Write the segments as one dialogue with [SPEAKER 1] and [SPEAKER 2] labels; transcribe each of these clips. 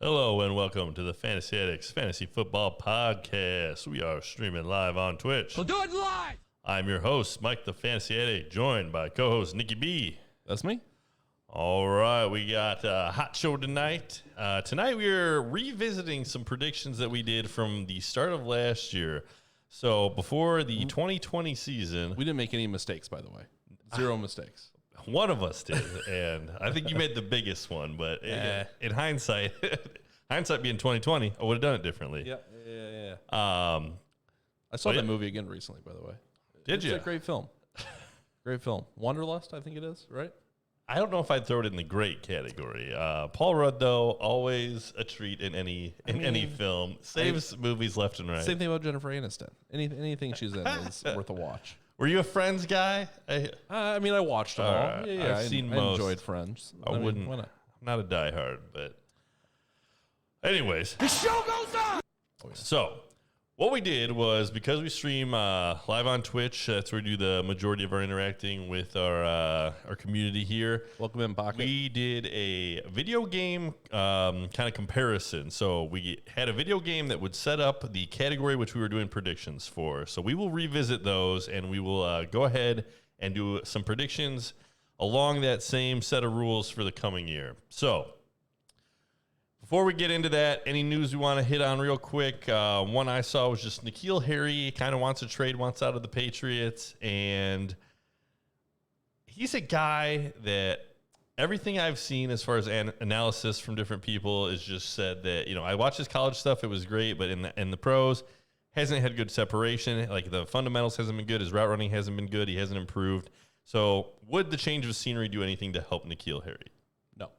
[SPEAKER 1] Hello and welcome to the Fantasy Addicts Fantasy Football Podcast. We are streaming live on Twitch.
[SPEAKER 2] We'll do it live.
[SPEAKER 1] I'm your host, Mike the Fantasy Addict, joined by co-host Nikki B.
[SPEAKER 3] That's me.
[SPEAKER 1] All right, we got a hot show tonight. Tonight we are revisiting some predictions that we did from the start of last year. So before the 2020 season,
[SPEAKER 3] We didn't make any mistakes, by the way. Zero mistakes.
[SPEAKER 1] one of us did, and I think you made the biggest one. But in hindsight, hindsight being 2020, I would have done it differently.
[SPEAKER 3] Yeah.
[SPEAKER 1] I
[SPEAKER 3] I saw that movie again recently, by the way.
[SPEAKER 1] Did you?
[SPEAKER 3] It's a great film. Great film. Wanderlust, I think it is, right?
[SPEAKER 1] I don't know if I'd throw it in the great category. Paul Rudd, though, always a treat in any film. Saves movies left and right.
[SPEAKER 3] Same thing about Jennifer Aniston. Anything she's in is worth a watch.
[SPEAKER 1] Were you a Friends guy?
[SPEAKER 3] I watched them all. Yeah,
[SPEAKER 1] I've seen
[SPEAKER 3] I
[SPEAKER 1] most.
[SPEAKER 3] enjoyed Friends.
[SPEAKER 1] I wouldn't.
[SPEAKER 3] Why not?
[SPEAKER 1] I'm not a diehard, but anyways.
[SPEAKER 2] The show goes on.
[SPEAKER 1] So what we did was, because we stream live on Twitch, that's where we do the majority of our interacting with our community here.
[SPEAKER 3] Welcome in, Baka.
[SPEAKER 1] We did a video game kind of comparison. So we had a video game that would set up the category which we were doing predictions for. So we will revisit those, and we will go ahead and do some predictions along that same set of rules for the coming year. So before we get into that, any news we want to hit on real quick? One I saw was just N'Keal Harry kind of wants a trade, wants out of the Patriots, and he's a guy that everything I've seen as far as analysis from different people is just said that, I watched his college stuff, it was great, but in the pros, hasn't had good separation. Like, the fundamentals hasn't been good, his route running hasn't been good, he hasn't improved. So would the change of scenery do anything to help N'Keal Harry?
[SPEAKER 3] No.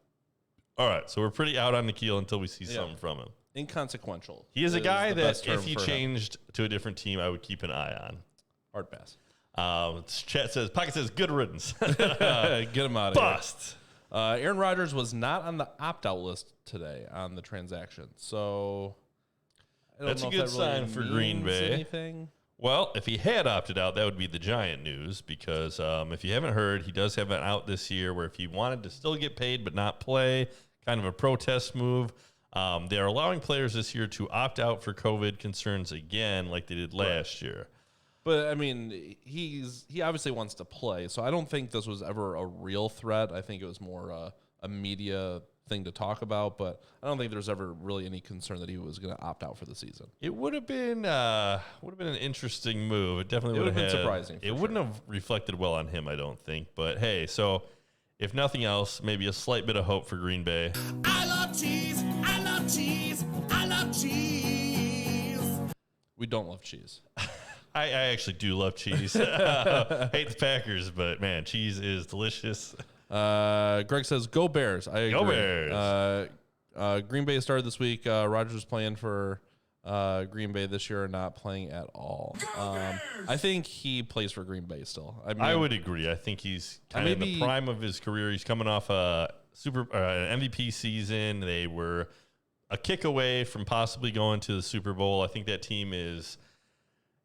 [SPEAKER 1] All right, so we're pretty out on N'Keal until we see something from him.
[SPEAKER 3] Inconsequential.
[SPEAKER 1] He is a guy
[SPEAKER 3] the
[SPEAKER 1] that
[SPEAKER 3] best term
[SPEAKER 1] if he
[SPEAKER 3] for him.
[SPEAKER 1] changed to a different team, I would keep an eye on.
[SPEAKER 3] Hard pass.
[SPEAKER 1] Chat says, Pocket says, good riddance.
[SPEAKER 3] Get him out of here.
[SPEAKER 1] Bust.
[SPEAKER 3] Aaron Rodgers was not on the opt-out list today on the transaction, so I don't
[SPEAKER 1] That's
[SPEAKER 3] know
[SPEAKER 1] a
[SPEAKER 3] if
[SPEAKER 1] good
[SPEAKER 3] that really
[SPEAKER 1] sign for Green
[SPEAKER 3] means
[SPEAKER 1] Bay.
[SPEAKER 3] Anything.
[SPEAKER 1] Well, if he had opted out, that would be the giant news, because if you haven't heard, he does have an out this year where if he wanted to still get paid but not play, kind of a protest move, they are allowing players this year to opt out for COVID concerns again, like they did last year.
[SPEAKER 3] But I mean, he obviously wants to play, so I don't think this was ever a real threat. I think it was more a media thing to talk about, but I don't think there's ever really any concern that he was going to opt out for the season.
[SPEAKER 1] It would have been an interesting move. It definitely would have
[SPEAKER 3] been surprising.
[SPEAKER 1] It wouldn't have reflected well on him, I don't think. But hey, so if nothing else, maybe a slight bit of hope for Green Bay.
[SPEAKER 2] I love cheese. I love cheese. I love cheese.
[SPEAKER 3] We don't love cheese.
[SPEAKER 1] I actually do love cheese. Hate the Packers, but man, cheese is delicious.
[SPEAKER 3] Greg says, "Go Bears." I agree.
[SPEAKER 1] Go Bears.
[SPEAKER 3] Green Bay started this week. Rodgers playing for Green Bay this year, not playing at all. I think he plays for Green Bay still. I mean,
[SPEAKER 1] I would agree. I think he's kind of in the prime of his career. He's coming off an MVP season. They were a kick away from possibly going to the Super Bowl. I think that team is,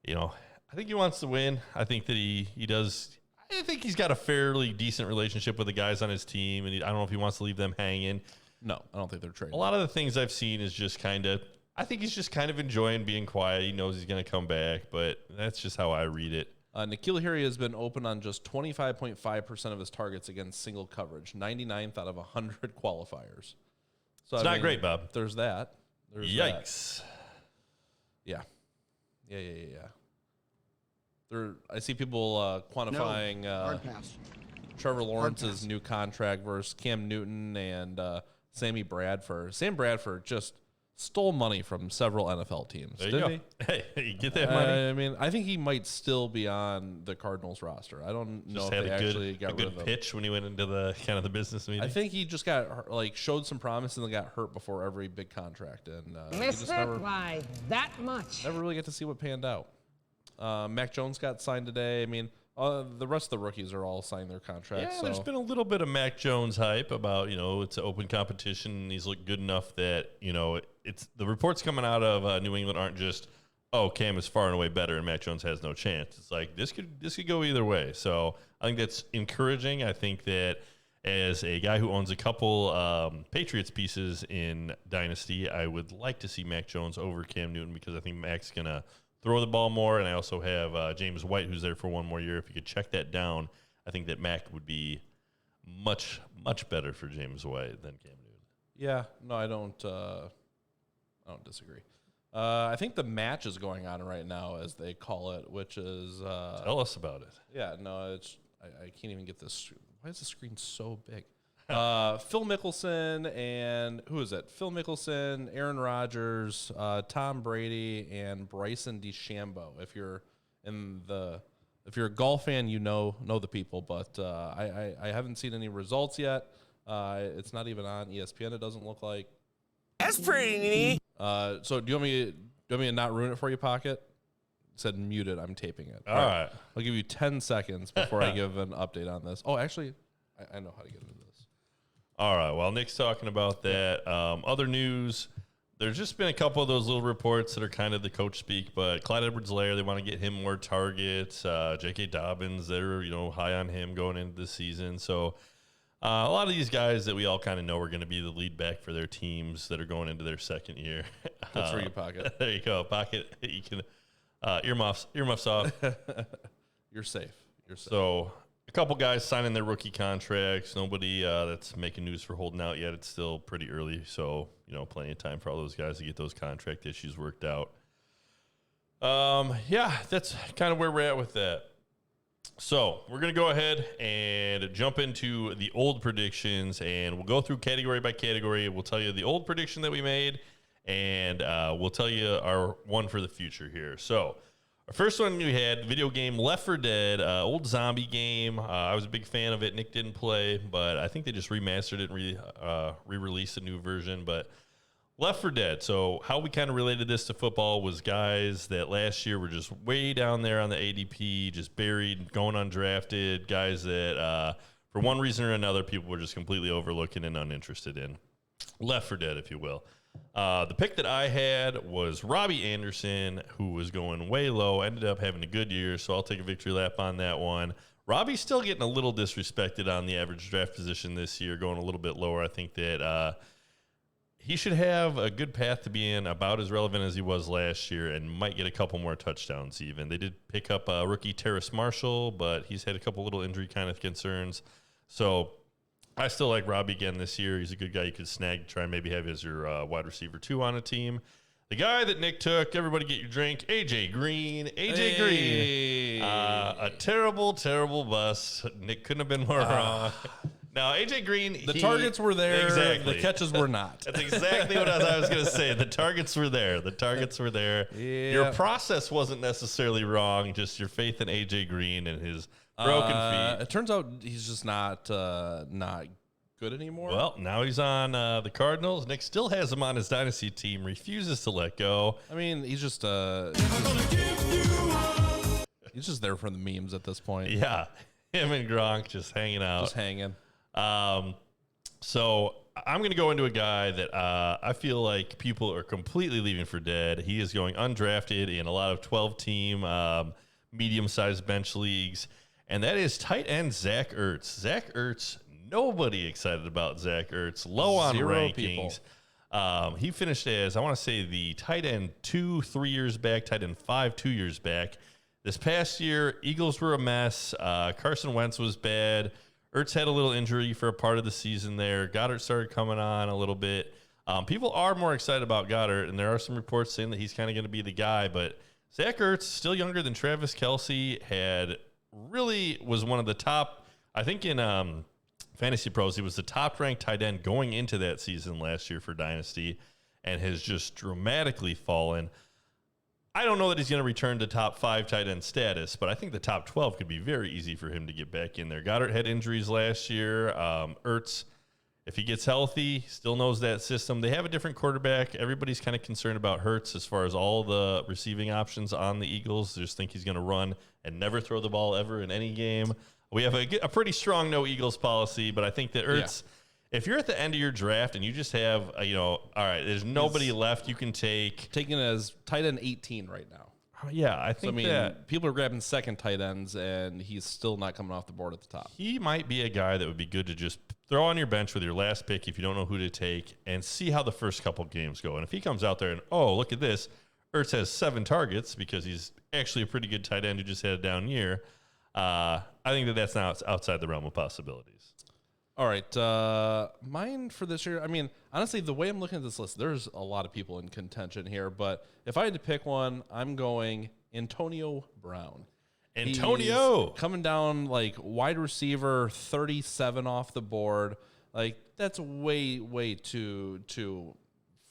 [SPEAKER 1] I think he wants to win. I think that he does. I think he's got a fairly decent relationship with the guys on his team, and I don't know if he wants to leave them hanging.
[SPEAKER 3] No, I don't think they're trading.
[SPEAKER 1] A lot of the things I've seen is just I think he's just kind of enjoying being quiet. He knows he's going to come back, but that's just how I read it.
[SPEAKER 3] N'Keal Harry has been open on just 25.5% of his targets against single coverage, 99th out of 100 qualifiers. So
[SPEAKER 1] It's not great, Bob.
[SPEAKER 3] There's that.
[SPEAKER 1] Yikes.
[SPEAKER 3] Yeah. I see people quantifying Trevor Lawrence's new contract versus Cam Newton and Sammy Bradford. Sam Bradford just stole money from several NFL teams, didn't he?
[SPEAKER 1] Hey, you get that money?
[SPEAKER 3] I mean, I think he might still be on the Cardinals roster. I don't know
[SPEAKER 1] Just
[SPEAKER 3] if
[SPEAKER 1] had
[SPEAKER 3] they actually got rid of him.
[SPEAKER 1] pitch when he went into the kind of the business meeting.
[SPEAKER 3] I think he just got showed some promise and then got hurt before every big contract, and
[SPEAKER 4] Missed it by that much.
[SPEAKER 3] never really get to see what panned out. Mac Jones got signed today. I mean, the rest of the rookies are all signing their contracts.
[SPEAKER 1] Yeah,
[SPEAKER 3] so.
[SPEAKER 1] there's been a little bit of Mac Jones hype about, it's an open competition and he's looked good enough that, it's the reports coming out of New England aren't just, oh, Cam is far and away better and Mac Jones has no chance. It's like this could go either way. So I think that's encouraging. I think that as a guy who owns a couple Patriots pieces in Dynasty, I would like to see Mac Jones over Cam Newton because I think Mac's going to throw the ball more. And I also have James White, who's there for one more year. If you could check that down, I think that Mac would be much, much better for James White than Cam Newton.
[SPEAKER 3] Yeah, no, I don't disagree. I think the match is going on right now, as they call it, which is
[SPEAKER 1] Tell us about it.
[SPEAKER 3] Yeah, no, it's I can't even get this. Why is the screen so big? Phil Mickelson and who is it? Phil Mickelson, Aaron Rodgers, Tom Brady, and Bryson DeChambeau. If you're a golf fan, you know the people. But I haven't seen any results yet. It's not even on ESPN. It doesn't look like.
[SPEAKER 2] That's pretty neat.
[SPEAKER 3] So do you want me to not ruin it for you, Pocket? It said muted. I'm taping it.
[SPEAKER 1] All right.
[SPEAKER 3] I'll give you 10 seconds before I give an update on this. Oh, actually, I know how to get into this.
[SPEAKER 1] All right. While Nick's talking about that, other news, there's just been a couple of those little reports that are kind of the coach speak, but Clyde Edwards-Helaire, they want to get him more targets. J.K. Dobbins, they're high on him going into the season. So a lot of these guys that we all kind of know are going to be the lead back for their teams that are going into their second year.
[SPEAKER 3] That's for you, Pocket.
[SPEAKER 1] There you go. Pocket, you can earmuffs off.
[SPEAKER 3] You're safe.
[SPEAKER 1] So a couple guys signing their rookie contracts. Nobody that's making news for holding out yet. It's still pretty early, so plenty of time for all those guys to get those contract issues worked out. Yeah, that's kind of where we're at with that. So we're going to go ahead and jump into the old predictions, and we'll go through category by category. We'll tell you the old prediction that we made, and we'll tell you our one for the future here. So our first one we had video game Left 4 Dead, old zombie game. I was a big fan of it. Nick didn't play, but I think they just remastered it and re-released a new version. But Left 4 Dead. So how we kind of related this to football was guys that last year were just way down there on the ADP, just buried, going undrafted, guys that for one reason or another people were just completely overlooking and uninterested in. Left 4 Dead, if you will. The pick that I had was Robbie Anderson, who was going way low, ended up having a good year, so I'll take a victory lap on that one. Robbie's still getting a little disrespected on the average draft position this year, going a little bit lower. I think that he should have a good path to being about as relevant as he was last year and might get a couple more touchdowns even. They did pick up rookie Terrace Marshall, but he's had a couple little injury kind of concerns. So I still like Robbie again this year. He's a good guy you could snag, try and maybe have as your wide receiver 2 on a team. The guy that Nick took, everybody get your drink, AJ Green. AJ Green. A terrible, terrible bust. Nick couldn't have been more wrong. Now, AJ Green,
[SPEAKER 3] the targets were there.
[SPEAKER 1] Exactly.
[SPEAKER 3] The catches were not.
[SPEAKER 1] That's exactly what I was going to say. The targets were there. The targets were there.
[SPEAKER 3] Yeah.
[SPEAKER 1] Your process wasn't necessarily wrong, just your faith in AJ Green and his broken feet.
[SPEAKER 3] It turns out he's just not good anymore.
[SPEAKER 1] Well, now he's on the Cardinals. Nick still has him on his dynasty team, refuses to let go.
[SPEAKER 3] I mean, he's just he's just there for the memes at this point.
[SPEAKER 1] Yeah, him and Gronk just hanging out.
[SPEAKER 3] Just hanging.
[SPEAKER 1] So I'm going to go into a guy that I feel like people are completely leaving for dead. He is going undrafted in a lot of 12-team, medium-sized bench leagues, and that is tight end Zach Ertz. Zach Ertz, nobody excited about Zach Ertz. Low on rankings. He finished as, I want to say, the tight end 3 years back, tight end 5 2 years back. This past year, Eagles were a mess. Carson Wentz was bad. Ertz had a little injury for a part of the season there. Goddard started coming on a little bit. People are more excited about Goddard, and there are some reports saying that he's kind of going to be the guy. But Zach Ertz, still younger than Travis Kelce, was one of the top, I think in Fantasy Pros, he was the top-ranked tight end going into that season last year for Dynasty and has just dramatically fallen. I don't know that he's going to return to top 5 tight end status, but I think the top 12 could be very easy for him to get back in there. Goddard had injuries last year. Ertz, if he gets healthy, still knows that system. They have a different quarterback. Everybody's kind of concerned about Hurts as far as all the receiving options on the Eagles. They just think he's going to run and never throw the ball ever in any game. We have a pretty strong no Eagles policy, but I think that Ertz, if you're at the end of your draft and you just have, all right, there's nobody left you can take.
[SPEAKER 3] Taking as tight end 18 right now.
[SPEAKER 1] Yeah, I think that
[SPEAKER 3] people are grabbing second tight ends, and he's still not coming off the board at the top.
[SPEAKER 1] he might be a guy that would be good to just throw on your bench with your last pick if you don't know who to take and see how the first couple games go. And if he comes out there and, oh, look at this, Ertz has 7 targets because he's actually a pretty good tight end who just had a down year, I think that that's now outside the realm of possibilities.
[SPEAKER 3] All right, mine for this year. I mean, honestly, the way I'm looking at this list, there's a lot of people in contention here. But if I had to pick one, I'm going Antonio Brown.
[SPEAKER 1] Antonio
[SPEAKER 3] He's coming down like wide receiver 37 off the board. Like that's way too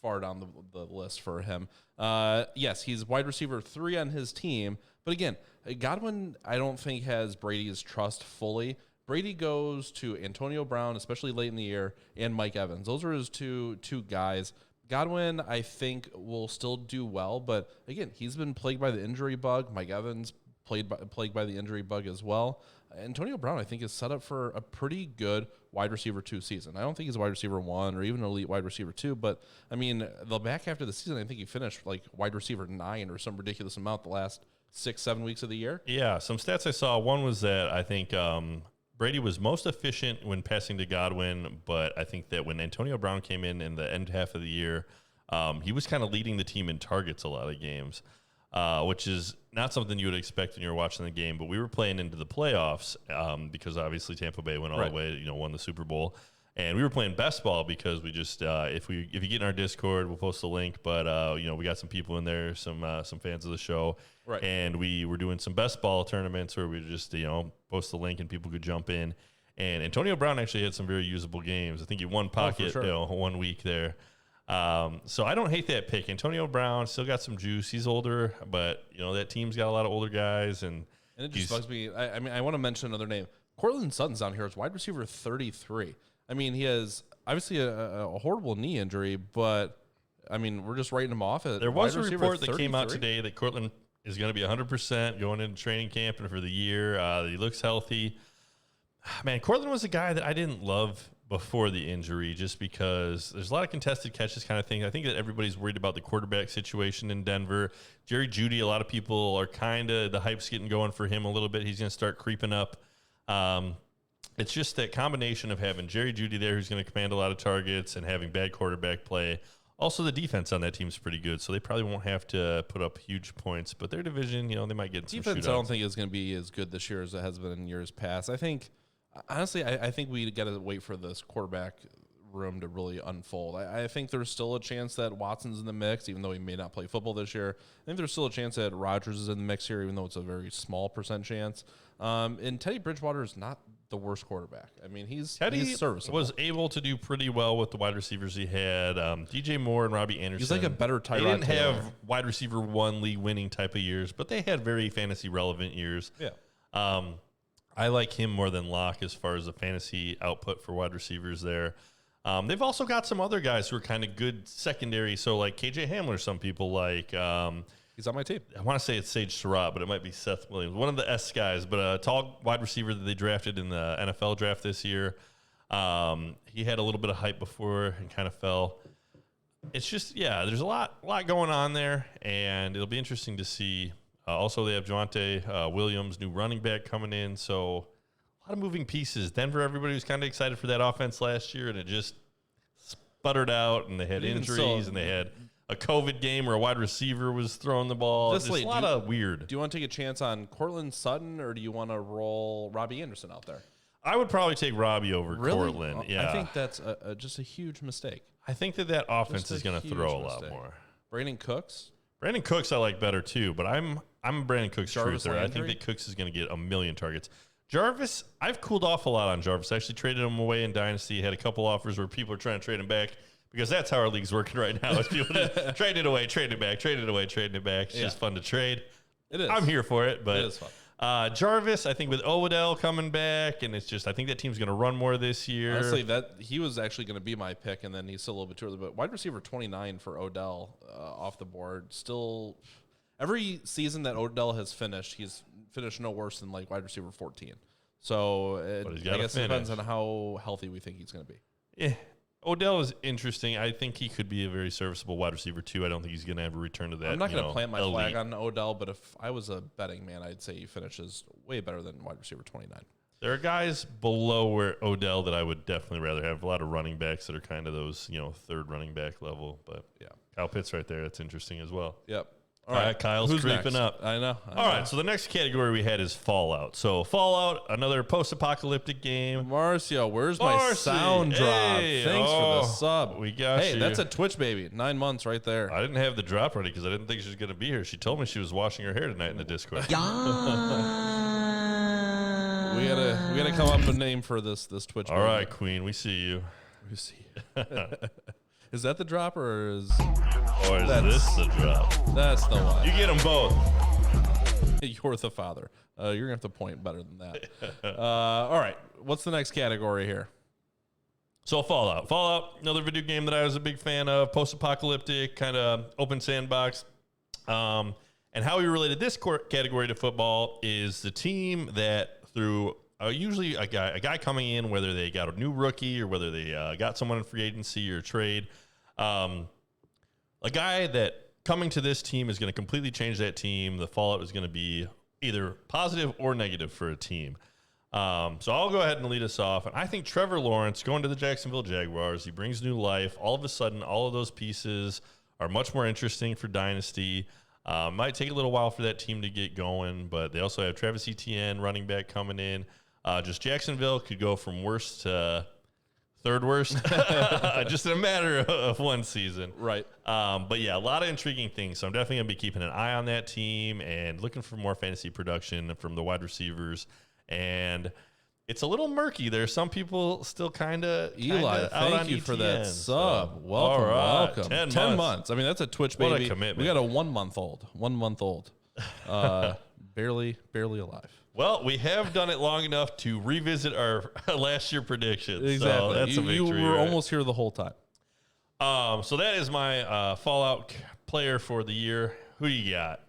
[SPEAKER 3] far down the list for him. Yes, he's wide receiver 3 on his team. But again, Godwin, I don't think has Brady's trust fully. Brady goes to Antonio Brown, especially late in the year, and Mike Evans. Those are his two guys. Godwin, I think, will still do well, but again, he's been plagued by the injury bug. Mike Evans plagued by the injury bug as well. Antonio Brown, I think, is set up for a pretty good wide receiver 2 season. I don't think he's a wide receiver 1 or even an elite wide receiver 2, but I mean, the back after the season, I think he finished like wide receiver 9 or some ridiculous amount the last 6-7 weeks of the year.
[SPEAKER 1] Yeah, some stats I saw. One was that I think Brady was most efficient when passing to Godwin, but I think that when Antonio Brown came in the end half of the year, he was kind of leading the team in targets a lot of games, which is not something you would expect when you were watching the game. But we were playing into the playoffs because obviously Tampa Bay went all the way, won the Super Bowl. And we were playing best ball because we just if you get in our Discord, we'll post a link. But we got some people in there, some fans of the show,
[SPEAKER 3] right? And
[SPEAKER 1] we were doing some best ball tournaments where we just post the link and people could jump in. And Antonio Brown actually had some very usable games. I think he won pocket 1 week there. So I don't hate that pick. Antonio Brown still got some juice. He's older, but that team's got a lot of older guys, and
[SPEAKER 3] it just bugs me. I mean, I want to mention another name. Courtland Sutton's down here as wide receiver 33. I mean, he has obviously a horrible knee injury, but I mean, we're just writing him off.
[SPEAKER 1] There was a report that came out today that Courtland is going to be 100% going into training camp and for the year. He looks healthy. Man, Courtland was a guy that I didn't love before the injury just because there's a lot of contested catches kind of thing. I think that everybody's worried about the quarterback situation in Denver. Jerry Jeudy, a lot of people are kind of, the hype's getting going for him a little bit. He's going to start creeping up. It's just that combination of having Jerry Jeudy there who's going to command a lot of targets and having bad quarterback play. Also, the defense on that team's pretty good, so they probably won't have to put up huge points. But their division, they might get some
[SPEAKER 3] defense.
[SPEAKER 1] shootouts.
[SPEAKER 3] I don't think is going to be as good this year as it has been in years past. I think, honestly, I think we got to wait for this quarterback room to really unfold. I think there's still a chance that Watson's in the mix, even though he may not play football this year. I think there's still a chance that Rodgers is in the mix here, even though it's a very small % chance. And Teddy Bridgewater is not the worst quarterback. I mean, he's serviceable.
[SPEAKER 1] Was able to do pretty well with the wide receivers he had. DJ Moore and Robbie Anderson.
[SPEAKER 3] He's like a better Tyrod
[SPEAKER 1] They didn't
[SPEAKER 3] Taylor.
[SPEAKER 1] have wide receiver 1 league winning type of years, but they had very fantasy relevant years.
[SPEAKER 3] Yeah.
[SPEAKER 1] I like him more than Locke as far as the fantasy output for wide receivers there. They've also got some other guys who are kind of good secondary. So like KJ Hamler, some people like.
[SPEAKER 3] He's on my team.
[SPEAKER 1] I want to say it's Sage Surratt, but it might be Seth Williams, one of the S guys, but a tall wide receiver that they drafted in the NFL draft this year. He had a little bit of hype before and kind of fell. It's just, there's a lot going on there, and it'll be interesting to see. Also, they have Javonte Williams, new running back coming in, so a lot of moving pieces. Denver, everybody was kind of excited for that offense last year, and it just sputtered out, and they had injuries, and they had a COVID game where a wide receiver was throwing the ball. Just a lot of weird.
[SPEAKER 3] Do you want to take a chance on Courtland Sutton, or do you want to roll Robbie Anderson out there?
[SPEAKER 1] I would probably take Robbie over Courtland. Yeah,
[SPEAKER 3] I think that's just a huge mistake.
[SPEAKER 1] I think that offense is going to throw a lot more.
[SPEAKER 3] Brandon Cooks
[SPEAKER 1] I like better too, but I'm a Brandon Cooks truther. I think that Cooks is going to get a million targets. Jarvis, I've cooled off a lot on Jarvis. I actually traded him away in Dynasty. Had a couple offers where people are trying to trade him back. Because that's how our league's working right now. Is people just trade it away, trade it back, trade it away, trade it back. It's just fun to trade.
[SPEAKER 3] It is.
[SPEAKER 1] I'm here for it, but
[SPEAKER 3] it is fun.
[SPEAKER 1] Jarvis, I think with Odell coming back, and it's just I think that team's going to run more this year.
[SPEAKER 3] Honestly, that he was actually going to be my pick, and then he's still a little bit too early. But wide receiver 29 for Odell off the board. Still, every season that Odell has finished, he's finished no worse than like wide receiver 14. So I guess it depends on how healthy we think he's going to be.
[SPEAKER 1] Yeah. Odell is interesting. I think he could be a very serviceable wide receiver too. I don't think he's going to ever return to that.
[SPEAKER 3] I'm not going to plant my
[SPEAKER 1] elite.
[SPEAKER 3] flag on Odell, but if I was a betting man, I'd say he finishes way better than wide receiver 29.
[SPEAKER 1] There are guys below where Odell that I would definitely rather have. A lot of running backs that are kind of those, third running back level. But yeah, Kyle Pitts right there. That's interesting as well.
[SPEAKER 3] Yep.
[SPEAKER 1] All right, Kyle's
[SPEAKER 3] Who's
[SPEAKER 1] creeping
[SPEAKER 3] next?
[SPEAKER 1] up.
[SPEAKER 3] I know.
[SPEAKER 1] All right, so the next category we had is Fallout. So Fallout, another post-apocalyptic game.
[SPEAKER 3] Marcio, where's my sound drop?
[SPEAKER 1] Hey,
[SPEAKER 3] Thanks for the sub.
[SPEAKER 1] We got you.
[SPEAKER 3] Hey, that's a Twitch baby. 9 months right there.
[SPEAKER 1] I didn't have the drop ready because I didn't think she was going to be here. She told me she was washing her hair tonight in the Discord.
[SPEAKER 3] We gotta come up with a name for this Twitch.
[SPEAKER 1] All right, Queen, we see you.
[SPEAKER 3] We see. Is that the drop or is
[SPEAKER 1] this the drop?
[SPEAKER 3] That's the one?
[SPEAKER 1] You get them both.
[SPEAKER 3] You're the father. You're gonna have to point better than that. All right, what's the next category here?
[SPEAKER 1] So Fallout, another video game that I was a big fan of, post-apocalyptic, kind of open sandbox. And how we related this category to football is the team that through usually a guy coming in, whether they got a new rookie or whether they got someone in free agency or trade, a guy that coming to this team is going to completely change that team. The fallout is going to be either positive or negative for a team. So I'll go ahead and lead us off. And I think Trevor Lawrence going to the Jacksonville Jaguars, he brings new life. All of a sudden, all of those pieces are much more interesting for Dynasty. Might take a little while for that team to get going, but they also have Travis Etienne, running back, coming in. Just Jacksonville could go from worst to third worst just in a matter of one season.
[SPEAKER 3] Right.
[SPEAKER 1] But yeah, a lot of intriguing things. So I'm definitely going to be keeping an eye on that team and looking for more fantasy production from the wide receivers. And it's a little murky. There's some people still kind of
[SPEAKER 3] Eli, thank you for that sub. Welcome,
[SPEAKER 1] all right,
[SPEAKER 3] welcome.
[SPEAKER 1] 10
[SPEAKER 3] months. I mean, that's a Twitch baby.
[SPEAKER 1] What a commitment.
[SPEAKER 3] We got a 1 month old. 1 month old. Barely alive.
[SPEAKER 1] Well, we have done it long enough to revisit our last year predictions.
[SPEAKER 3] Exactly.
[SPEAKER 1] So that's a victory.
[SPEAKER 3] You were almost here the whole time.
[SPEAKER 1] So that is my Fallout player for the year. Who do you got?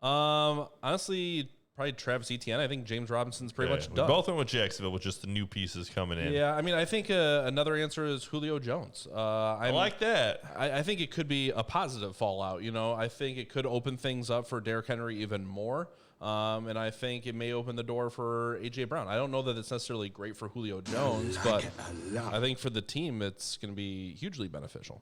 [SPEAKER 3] Honestly, probably Travis Etienne. I think James Robinson's pretty much done.
[SPEAKER 1] We both went with Jacksonville with just the new pieces coming in.
[SPEAKER 3] Yeah, I mean, I think another answer is Julio Jones.
[SPEAKER 1] I like that.
[SPEAKER 3] I think it could be a positive fallout. I think it could open things up for Derrick Henry even more. And I think it may open the door for A.J. Brown. I don't know that it's necessarily great for Julio Jones, but I think for the team, it's going to be hugely beneficial.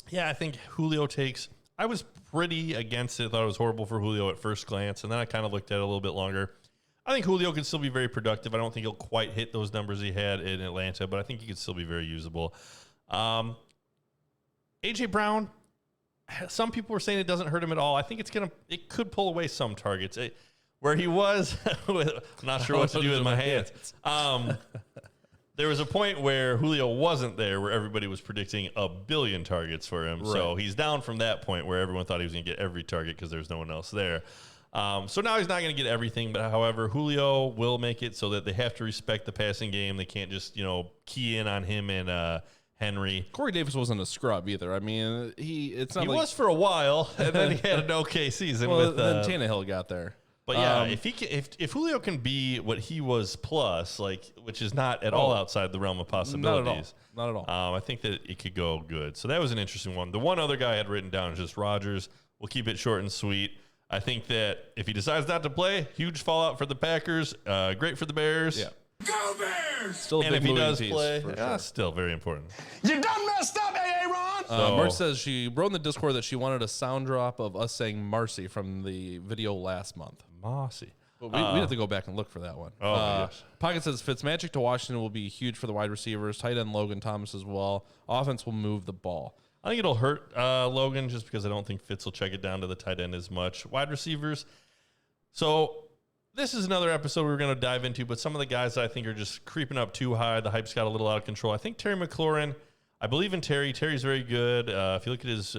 [SPEAKER 1] Yeah, I think Julio takes... I was pretty against it. I thought it was horrible for Julio at first glance, and then I kind of looked at it a little bit longer. I think Julio can still be very productive. I don't think he'll quite hit those numbers he had in Atlanta, but I think he could still be very usable. A.J. Brown, some people were saying it doesn't hurt him at all. I think it could pull away some targets. Where he was, I'm not sure what to do with my hands. There was a point where Julio wasn't there, where everybody was predicting 1 billion targets for him. Right. So he's down from that point where everyone thought he was going to get every target because there's no one else there. So now he's not going to get everything, but however, Julio will make it so that they have to respect the passing game. They can't just, key in on him and Henry.
[SPEAKER 3] Corey Davis wasn't a scrub either. I mean, he
[SPEAKER 1] was for a while, and then he had an okay season.
[SPEAKER 3] Then Tannehill got there.
[SPEAKER 1] But yeah, if Julio can be what he was plus, which is not at all outside the realm of possibilities,
[SPEAKER 3] not at all.
[SPEAKER 1] I think that it could go good. So that was an interesting one. The one other guy I had written down is just Rodgers. We'll keep it short and sweet. I think that if he decides not to play, huge fallout for the Packers, great for the Bears.
[SPEAKER 3] Yeah.
[SPEAKER 2] Go Bears!
[SPEAKER 3] Still a
[SPEAKER 1] and
[SPEAKER 3] big
[SPEAKER 1] if he does
[SPEAKER 3] piece,
[SPEAKER 1] play,
[SPEAKER 3] sure.
[SPEAKER 1] Still very important.
[SPEAKER 2] You done messed up, Aaron!
[SPEAKER 3] Mark says she wrote in the Discord that she wanted a sound drop of us saying Marcy from the video last month.
[SPEAKER 1] Marcy.
[SPEAKER 3] But we have to go back and look for that one.
[SPEAKER 1] Oh, my gosh.
[SPEAKER 3] Pocket says Fitzmagic to Washington will be huge for the wide receivers. Tight end Logan Thomas as well. Offense will move the ball.
[SPEAKER 1] I think it'll hurt Logan just because I don't think Fitz will check it down to the tight end as much. Wide receivers. So this is another episode we were going to dive into, but some of the guys I think are just creeping up too high. The hype's got a little out of control. I think Terry McLaurin, I believe in Terry. Terry's very good. If you look at his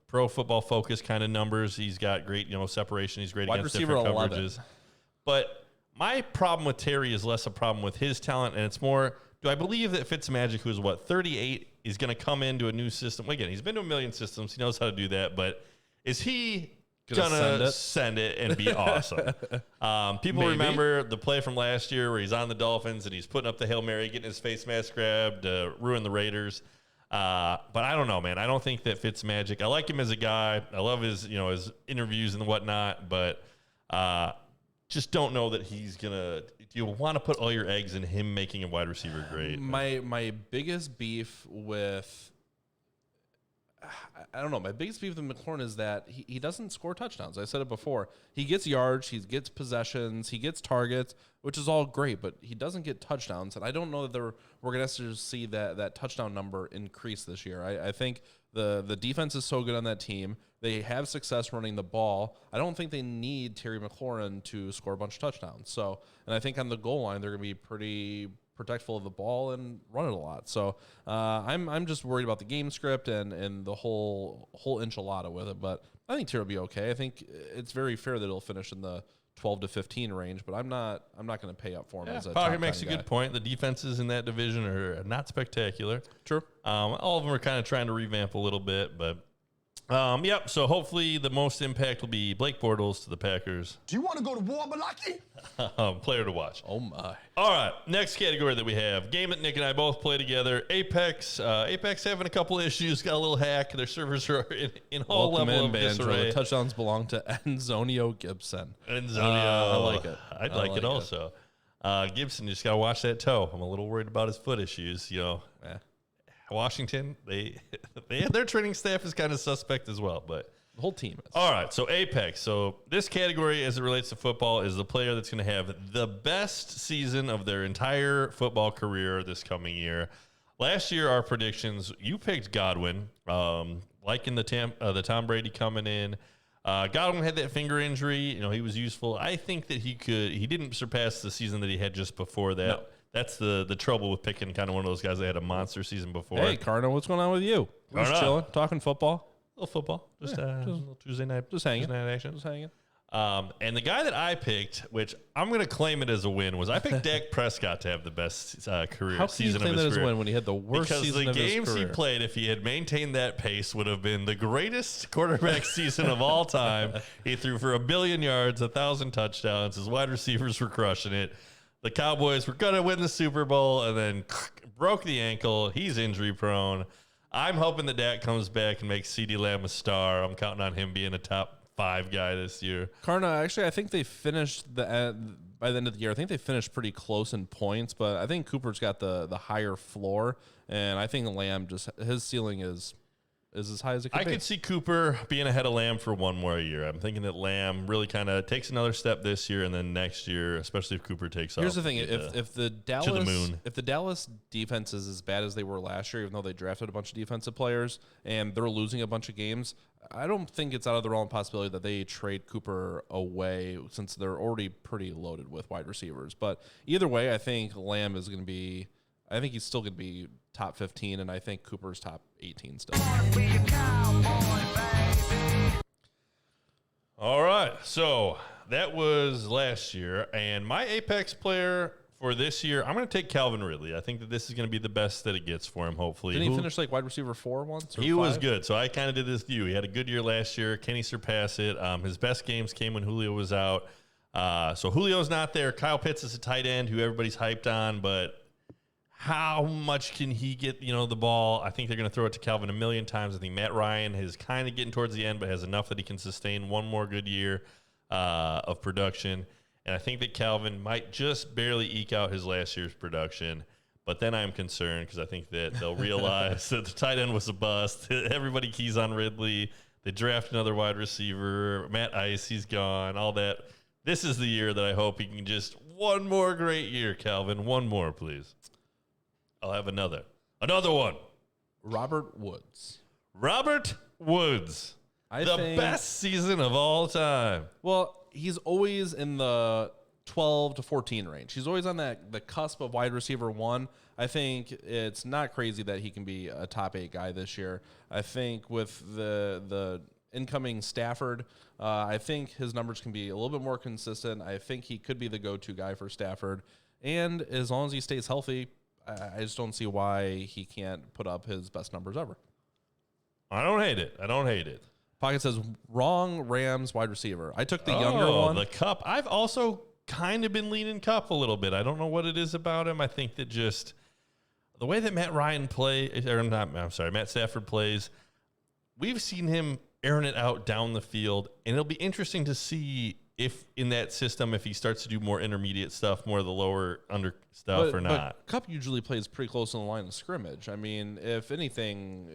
[SPEAKER 1] pro football focus kind of numbers, he's got great separation. He's great
[SPEAKER 3] wide
[SPEAKER 1] against
[SPEAKER 3] receiver
[SPEAKER 1] different
[SPEAKER 3] 11.
[SPEAKER 1] coverages. But my problem with Terry is less a problem with his talent, and it's more, do I believe that Fitzmagic, who's 38, is going to come into a new system? Well, again, he's been to a million systems. He knows how to do that, but is he gonna send it and be awesome? People remember the play from last year where he's on the Dolphins and he's putting up the Hail Mary, getting his face mask grabbed, ruin the Raiders. But I don't know, man. I don't think that fits Magic. I like him as a guy. I love his, his interviews and whatnot, but just don't know that he's gonna. Do you want to put all your eggs in him making a wide receiver great?
[SPEAKER 3] My biggest beef with, I don't know. My biggest beef with McLaurin is that he doesn't score touchdowns. I said it before. He gets yards, he gets possessions, he gets targets, which is all great, but he doesn't get touchdowns. And I don't know that we're going to see that touchdown number increase this year. I think the defense is so good on that team. They have success running the ball. I don't think they need Terry McLaurin to score a bunch of touchdowns. So, and I think on the goal line, they're going to be pretty protectful of the ball and run it a lot. So I'm just worried about the game script and the whole enchilada with it. But I think Terry will be okay. I think it's very fair that he'll finish in the 12 to 15 range, but I'm not going to pay up for him as a
[SPEAKER 1] Pocket
[SPEAKER 3] top
[SPEAKER 1] makes a
[SPEAKER 3] guy.
[SPEAKER 1] good point. The defenses in that division are not spectacular.
[SPEAKER 3] True.
[SPEAKER 1] All of them are kind of trying to revamp a little bit, but yep. So hopefully the most impact will be Blake Bortles to the Packers.
[SPEAKER 2] Do you want to go to war, Malaki?
[SPEAKER 1] Player to watch.
[SPEAKER 3] Oh my.
[SPEAKER 1] All right, next category that we have, game that Nick and I both play together, Apex. Apex having a couple issues, got a little hack. Their servers are in all
[SPEAKER 3] Welcome
[SPEAKER 1] level
[SPEAKER 3] in,
[SPEAKER 1] of
[SPEAKER 3] Banjo.
[SPEAKER 1] disarray.
[SPEAKER 3] The touchdowns belong to Anzonio Gibson.
[SPEAKER 1] Anzonio.
[SPEAKER 3] I like it.
[SPEAKER 1] I'd
[SPEAKER 3] I
[SPEAKER 1] like
[SPEAKER 3] like
[SPEAKER 1] it
[SPEAKER 3] it.
[SPEAKER 1] also. Gibson, just got to watch that toe. I'm a little worried about his foot issues.
[SPEAKER 3] Yeah.
[SPEAKER 1] Washington, their training staff is kind of suspect as well, but
[SPEAKER 3] The whole team is.
[SPEAKER 1] all right, so Apex. So this category, as it relates to football, is the player that's going to have the best season of their entire football career this coming year. Last year, our predictions, you picked Godwin, liking the Tom Brady coming in. Godwin had that finger injury. He was useful. I think that he didn't surpass the season that he had just before that.
[SPEAKER 3] No.
[SPEAKER 1] That's the trouble with picking kind of one of those guys that had a monster season before.
[SPEAKER 3] Hey, Carno, what's going on with you? We're just
[SPEAKER 1] Carno.
[SPEAKER 3] chilling, talking football.
[SPEAKER 1] A little football. Just a little Tuesday night.
[SPEAKER 3] Just hanging.
[SPEAKER 1] Tuesday night action.
[SPEAKER 3] Just hanging.
[SPEAKER 1] And the guy that I picked, which I'm going to claim it as a win, was I picked Dak Prescott to have the best career
[SPEAKER 3] How can you
[SPEAKER 1] season
[SPEAKER 3] claim
[SPEAKER 1] of
[SPEAKER 3] that
[SPEAKER 1] his
[SPEAKER 3] as a
[SPEAKER 1] career.
[SPEAKER 3] win when he had the worst
[SPEAKER 1] Because
[SPEAKER 3] season
[SPEAKER 1] the
[SPEAKER 3] of his
[SPEAKER 1] games he
[SPEAKER 3] career?
[SPEAKER 1] played, if he had maintained that pace, would have been the greatest quarterback season of all time. He threw for 1 billion yards, 1,000 touchdowns. His wide receivers were crushing it. The Cowboys were going to win the Super Bowl and then broke the ankle. He's injury prone. I'm hoping that Dak comes back and makes CeeDee Lamb a star. I'm counting on him being a top 5 guy this year.
[SPEAKER 3] Carno, actually, I think they finished by the end of the year. I think they finished pretty close in points, but I think Cooper's got the higher floor, and I think Lamb his ceiling is as high as it could
[SPEAKER 1] I
[SPEAKER 3] be.
[SPEAKER 1] could see Cooper being ahead of Lamb for one more year. I'm thinking that Lamb really kind of takes another step this year and then next year, especially if Cooper takes off.
[SPEAKER 3] Here's the thing: if the Dallas defense is as bad as they were last year, even though they drafted a bunch of defensive players and they're losing a bunch of games, I don't think it's out of the realm of possibility that they trade Cooper away since they're already pretty loaded with wide receivers. But either way, I think Lamb is going to be. I think he's still going to be top 15, and I think Cooper's top 18 still.
[SPEAKER 1] All right, so that was last year, and my Apex player for this year, I'm going to take Calvin Ridley. I think that this is going to be the best that it gets for him, hopefully.
[SPEAKER 3] Didn't he finish like wide receiver 4 once? Or
[SPEAKER 1] He
[SPEAKER 3] 5?
[SPEAKER 1] was good, so I kind of did this with you. He had a good year last year. Can he surpass it? His best games came when Julio was out. So Julio's not there. Kyle Pitts is a tight end who everybody's hyped on, but how much can he get, the ball? I think they're going to throw it to Calvin a million times. I think Matt Ryan is kind of getting towards the end, but has enough that he can sustain one more good year of production. And I think that Calvin might just barely eke out his last year's production. But then I'm concerned because I think that they'll realize that the tight end was a bust. Everybody keys on Ridley. They draft another wide receiver. Matt Ice, he's gone. All that. This is the year that I hope he can just one more great year, Calvin. One more, please. I'll have another one.
[SPEAKER 3] Robert Woods.
[SPEAKER 1] Robert Woods. The best season of all time.
[SPEAKER 3] Well, he's always in the 12 to 14 range. He's always on the cusp of wide receiver 1. I think it's not crazy that he can be a top 8 guy this year. I think with the incoming Stafford, I think his numbers can be a little bit more consistent. I think he could be the go-to guy for Stafford. And as long as he stays healthy, I just don't see why he can't put up his best numbers ever.
[SPEAKER 1] I don't hate it.
[SPEAKER 3] Pocket says, wrong Rams wide receiver. I took the younger one.
[SPEAKER 1] The Cup. I've also kind of been leaning Cup a little bit. I don't know what it is about him. I think that just the way that Matt Stafford plays, we've seen him airing it out down the field, and it'll be interesting to see if in that system, if he starts to do more intermediate stuff, more of the lower under stuff or not.
[SPEAKER 3] But Kupp usually plays pretty close in the line of scrimmage. I mean, if anything,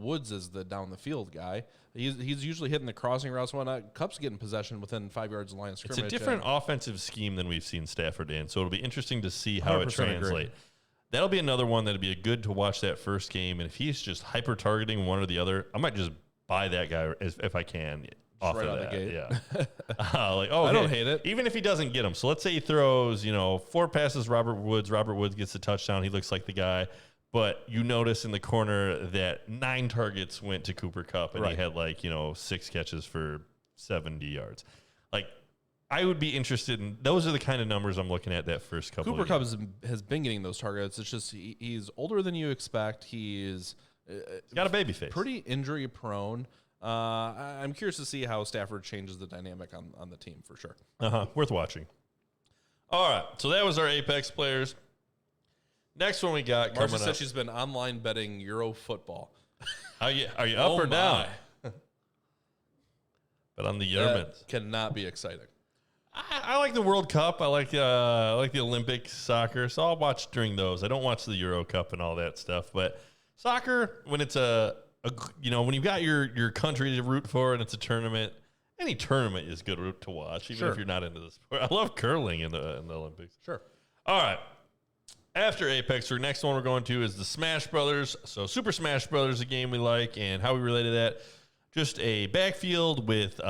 [SPEAKER 3] Woods is the down the field guy. He's usually hitting the crossing routes and whatnot. Kupp's getting possession within 5 yards of the line of scrimmage.
[SPEAKER 1] It's a different offensive scheme than we've seen Stafford in, so it'll be interesting to see how it translates. That'll be another one that'll be good to watch that first game, and if he's just hyper targeting one or the other, I might just buy that guy if I can. Off
[SPEAKER 3] right
[SPEAKER 1] of
[SPEAKER 3] out
[SPEAKER 1] that,
[SPEAKER 3] the gate.
[SPEAKER 1] Yeah. I
[SPEAKER 3] don't hate it.
[SPEAKER 1] Even if he doesn't get them. So let's say he throws, 4 passes, Robert Woods gets the touchdown. He looks like the guy. But you notice in the corner that 9 targets went to Cooper Kupp, and he had 6 catches for 70 yards. I would be interested in, those are the kind of numbers I'm looking at that first couple
[SPEAKER 3] Cooper
[SPEAKER 1] of
[SPEAKER 3] Kupp has been getting those targets. It's just he's older than you expect. He's
[SPEAKER 1] got a baby face.
[SPEAKER 3] Pretty injury prone. I'm curious to see how Stafford changes the dynamic on the team for sure.
[SPEAKER 1] Worth watching. All right, so that was our Apex players. Next one we got
[SPEAKER 3] Marcia
[SPEAKER 1] coming
[SPEAKER 3] said
[SPEAKER 1] up.
[SPEAKER 3] she's been online betting Euro football.
[SPEAKER 1] Are you up or down? But on the Germans.
[SPEAKER 3] That cannot be exciting.
[SPEAKER 1] I like the World Cup. I like the Olympic soccer, so I'll watch during those. I don't watch the Euro Cup and all that stuff, but soccer, when it's when you've got your country to root for and it's a tournament, any tournament is good to watch, even if you're not into the sport. I love curling in the Olympics.
[SPEAKER 3] Sure.
[SPEAKER 1] All right. After Apex, our next one we're going to is the Smash Brothers. So Super Smash Brothers, a game we like, and how we relate to that. Just a backfield with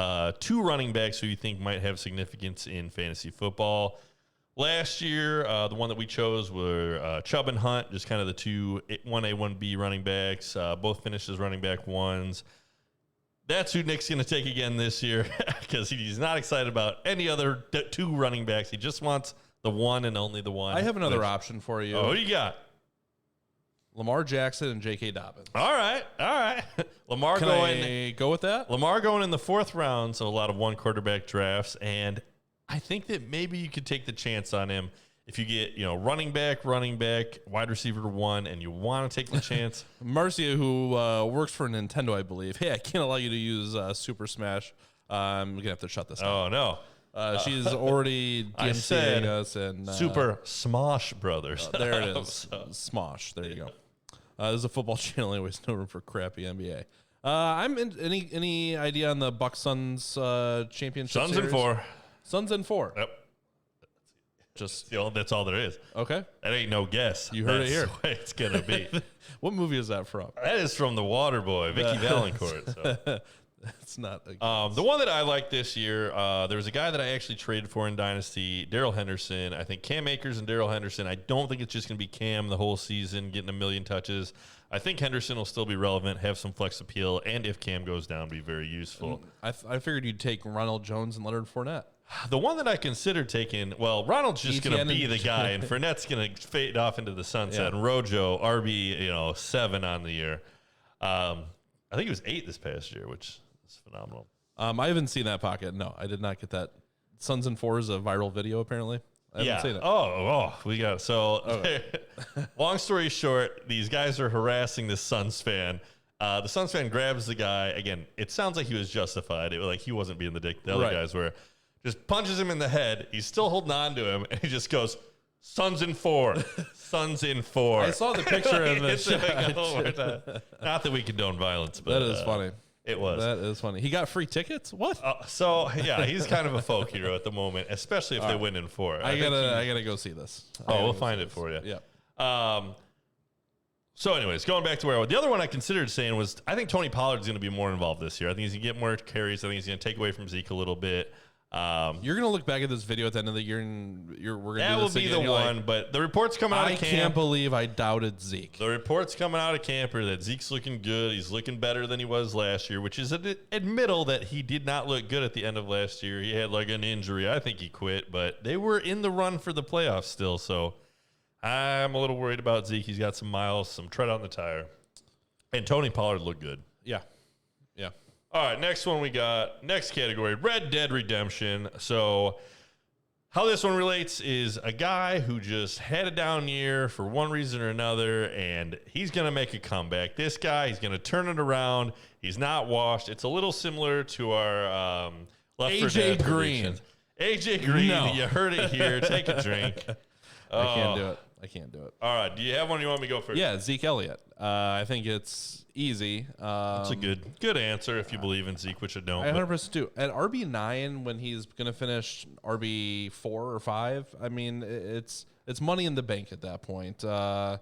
[SPEAKER 1] 2 running backs who you think might have significance in fantasy football. Last year, the one that we chose were Chubb and Hunt, just kind of the 2 1A, 1B running backs. Both finished as running back 1s. That's who Nick's going to take again this year because he's not excited about any other 2 running backs. He just wants the one and only the one.
[SPEAKER 3] I have another option for you.
[SPEAKER 1] Oh, who do you got?
[SPEAKER 3] Lamar Jackson and J.K. Dobbins.
[SPEAKER 1] All right. Lamar
[SPEAKER 3] Can I go with that?
[SPEAKER 1] Lamar going in the 4th round, so a lot of 1 quarterback drafts, and I think that maybe you could take the chance on him if you get, running back, wide receiver 1, and you want to take the chance.
[SPEAKER 3] Marcia, who works for Nintendo, I believe. Hey, I can't allow you to use Super Smash. I'm going to have to shut this down.
[SPEAKER 1] Oh, no.
[SPEAKER 3] She's already DMCAing us. And
[SPEAKER 1] Super Smosh Brothers.
[SPEAKER 3] There it is. Smosh. There you go. There's a football channel, anyways. No room for crappy NBA. I'm in, any idea on the Bucks Suns championship?
[SPEAKER 1] Suns
[SPEAKER 3] series?
[SPEAKER 1] and 4.
[SPEAKER 3] Suns and 4.
[SPEAKER 1] Yep.
[SPEAKER 3] Just
[SPEAKER 1] that's all there is.
[SPEAKER 3] Okay.
[SPEAKER 1] That ain't no guess.
[SPEAKER 3] You heard it here.
[SPEAKER 1] That's the way it's gonna be.
[SPEAKER 3] What movie is that from?
[SPEAKER 1] That is from The Waterboy, Vicky Valancourt. So.
[SPEAKER 3] It's not a
[SPEAKER 1] the one that I like this year, there was a guy that I actually traded for in Dynasty, Darrell Henderson. I think Cam Akers and Darrell Henderson. I don't think it's just going to be Cam the whole season, getting 1 million touches. I think Henderson will still be relevant, have some flex appeal, and if Cam goes down, be very useful.
[SPEAKER 3] I figured you'd take Ronald Jones and Leonard Fournette.
[SPEAKER 1] The one that I considered taking, well, Ronald's just going to be the guy, and Fournette's going to fade off into the sunset.
[SPEAKER 3] Yeah.
[SPEAKER 1] And Rojo, RB, 7 on the year. I think he was 8 this past year, which is phenomenal.
[SPEAKER 3] I haven't seen that pocket. No, I did not get that. Suns and 4 is a viral video, apparently. I haven't seen it.
[SPEAKER 1] We got it. So, long story short, these guys are harassing this Suns fan. The Suns fan grabs the guy. Again, it sounds like he was justified. He wasn't being the dick the other guys were. Just punches him in the head. He's still holding on to him, and he just goes, Suns in 4. Suns in 4.
[SPEAKER 3] I saw the picture of the
[SPEAKER 1] Not that we condone violence, but
[SPEAKER 3] that is funny.
[SPEAKER 1] It was.
[SPEAKER 3] That is funny. He got free tickets? What?
[SPEAKER 1] He's kind of a folk hero at the moment, especially if they win in 4.
[SPEAKER 3] I gotta go see this.
[SPEAKER 1] We'll find it for you.
[SPEAKER 3] Yeah.
[SPEAKER 1] So, anyways, going back to where the other one I considered saying was I think Tony Pollard's going to be more involved this year. I think he's going to get more carries. I think he's going to take away from Zeke a little bit.
[SPEAKER 3] You're gonna look back at this video at the end of the year, and we're gonna.
[SPEAKER 1] That
[SPEAKER 3] do
[SPEAKER 1] will
[SPEAKER 3] this
[SPEAKER 1] be
[SPEAKER 3] again.
[SPEAKER 1] the one. But the reports coming out
[SPEAKER 3] I
[SPEAKER 1] of camp.
[SPEAKER 3] can't believe I doubted Zeke.
[SPEAKER 1] The reports coming out of camp are that Zeke's looking good. He's looking better than he was last year, which is an admittal that he did not look good at the end of last year. He had an injury. I think he quit, but they were in the run for the playoffs still. So I'm a little worried about Zeke. He's got some miles, some tread on the tire, and Tony Pollard looked good.
[SPEAKER 3] Yeah.
[SPEAKER 1] All right, next one we got, next category, Red Dead Redemption. So How this one relates is a guy who just had a down year for one reason or another, and he's going to make a comeback. This guy, he's going to turn it around. He's not washed. It's a little similar to our Left 4 Dead
[SPEAKER 3] AJ Green.
[SPEAKER 1] predictions. AJ Green,
[SPEAKER 3] No.
[SPEAKER 1] You heard it here. Take a drink.
[SPEAKER 3] I can't do it. I can't do it.
[SPEAKER 1] All right. Do you have one you want me to go first?
[SPEAKER 3] Yeah, Zeke Elliott. I think it's easy.
[SPEAKER 1] That's a good answer if you believe in Zeke, which I don't.
[SPEAKER 3] I
[SPEAKER 1] but
[SPEAKER 3] 100% do. At RB9, when he's going to finish RB4 or 5, I mean, it's money in the bank at that point. I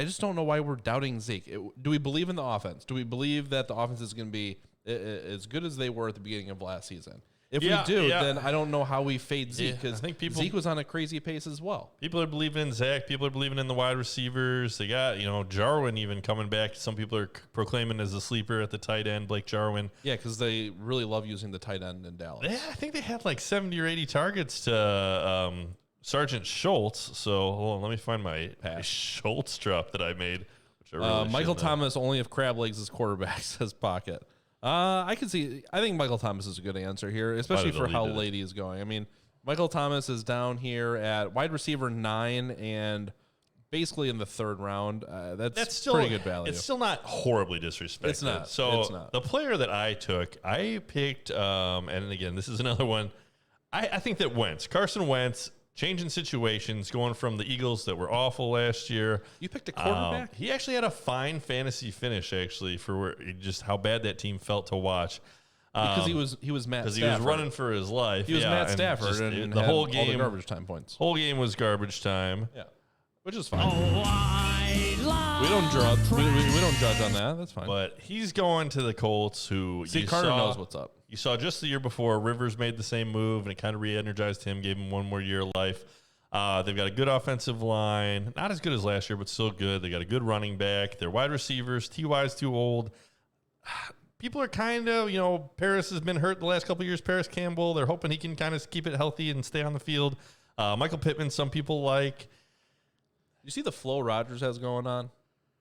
[SPEAKER 3] just don't know why we're doubting Zeke. Do we believe in the offense? Do we believe that the offense is going to be as good as they were at the beginning of last season? If we do, then I don't know how we fade Zeke, because
[SPEAKER 1] I think
[SPEAKER 3] Zeke was on a crazy pace as well.
[SPEAKER 1] People are believing in Zach. People are believing in the wide receivers. They got, Jarwin even coming back. Some people are proclaiming as a sleeper at the tight end, Blake Jarwin.
[SPEAKER 3] Yeah, because they really love using the tight end in Dallas.
[SPEAKER 1] Yeah, I think they had like 70 or 80 targets to Sergeant Schultz. So hold on, let me find my Schultz drop that I made. Which I really
[SPEAKER 3] Michael Thomas only if Crab Legs is quarterback, says Pocket. I think Michael Thomas is a good answer here, especially for how late he is going. I mean, Michael Thomas is down here at wide receiver 9 and basically in the 3rd round. That's still pretty good value.
[SPEAKER 1] It's still not horribly disrespected.
[SPEAKER 3] It's not.
[SPEAKER 1] So
[SPEAKER 3] It's not.
[SPEAKER 1] The player that I picked, and again, this is another one. I think that Carson Wentz, changing situations, going from the Eagles that were awful last year.
[SPEAKER 3] You picked a quarterback?
[SPEAKER 1] He actually had a fine fantasy finish, actually, for just how bad that team felt to watch.
[SPEAKER 3] Because he was Matt Stafford.
[SPEAKER 1] Because he was running for his life.
[SPEAKER 3] He was Matt Stafford, and
[SPEAKER 1] the
[SPEAKER 3] had
[SPEAKER 1] whole
[SPEAKER 3] all
[SPEAKER 1] game,
[SPEAKER 3] the garbage time points.
[SPEAKER 1] Whole game was garbage time.
[SPEAKER 3] Yeah, which is fine. We don't judge. We don't judge on that. That's fine.
[SPEAKER 1] But he's going to the Colts, who
[SPEAKER 3] Carter knows what's up.
[SPEAKER 1] You saw just the year before, Rivers made the same move, and it kind of re-energized him, gave him one more year of life. They've got a good offensive line, not as good as last year, but still good. They got a good running back. Their wide receivers, T.Y.'s too old. People are kind of, Paris has been hurt the last couple of years. Paris Campbell, they're hoping he can kind of keep it healthy and stay on the field. Michael Pittman, some people like.
[SPEAKER 3] You see the flow Rodgers has going on?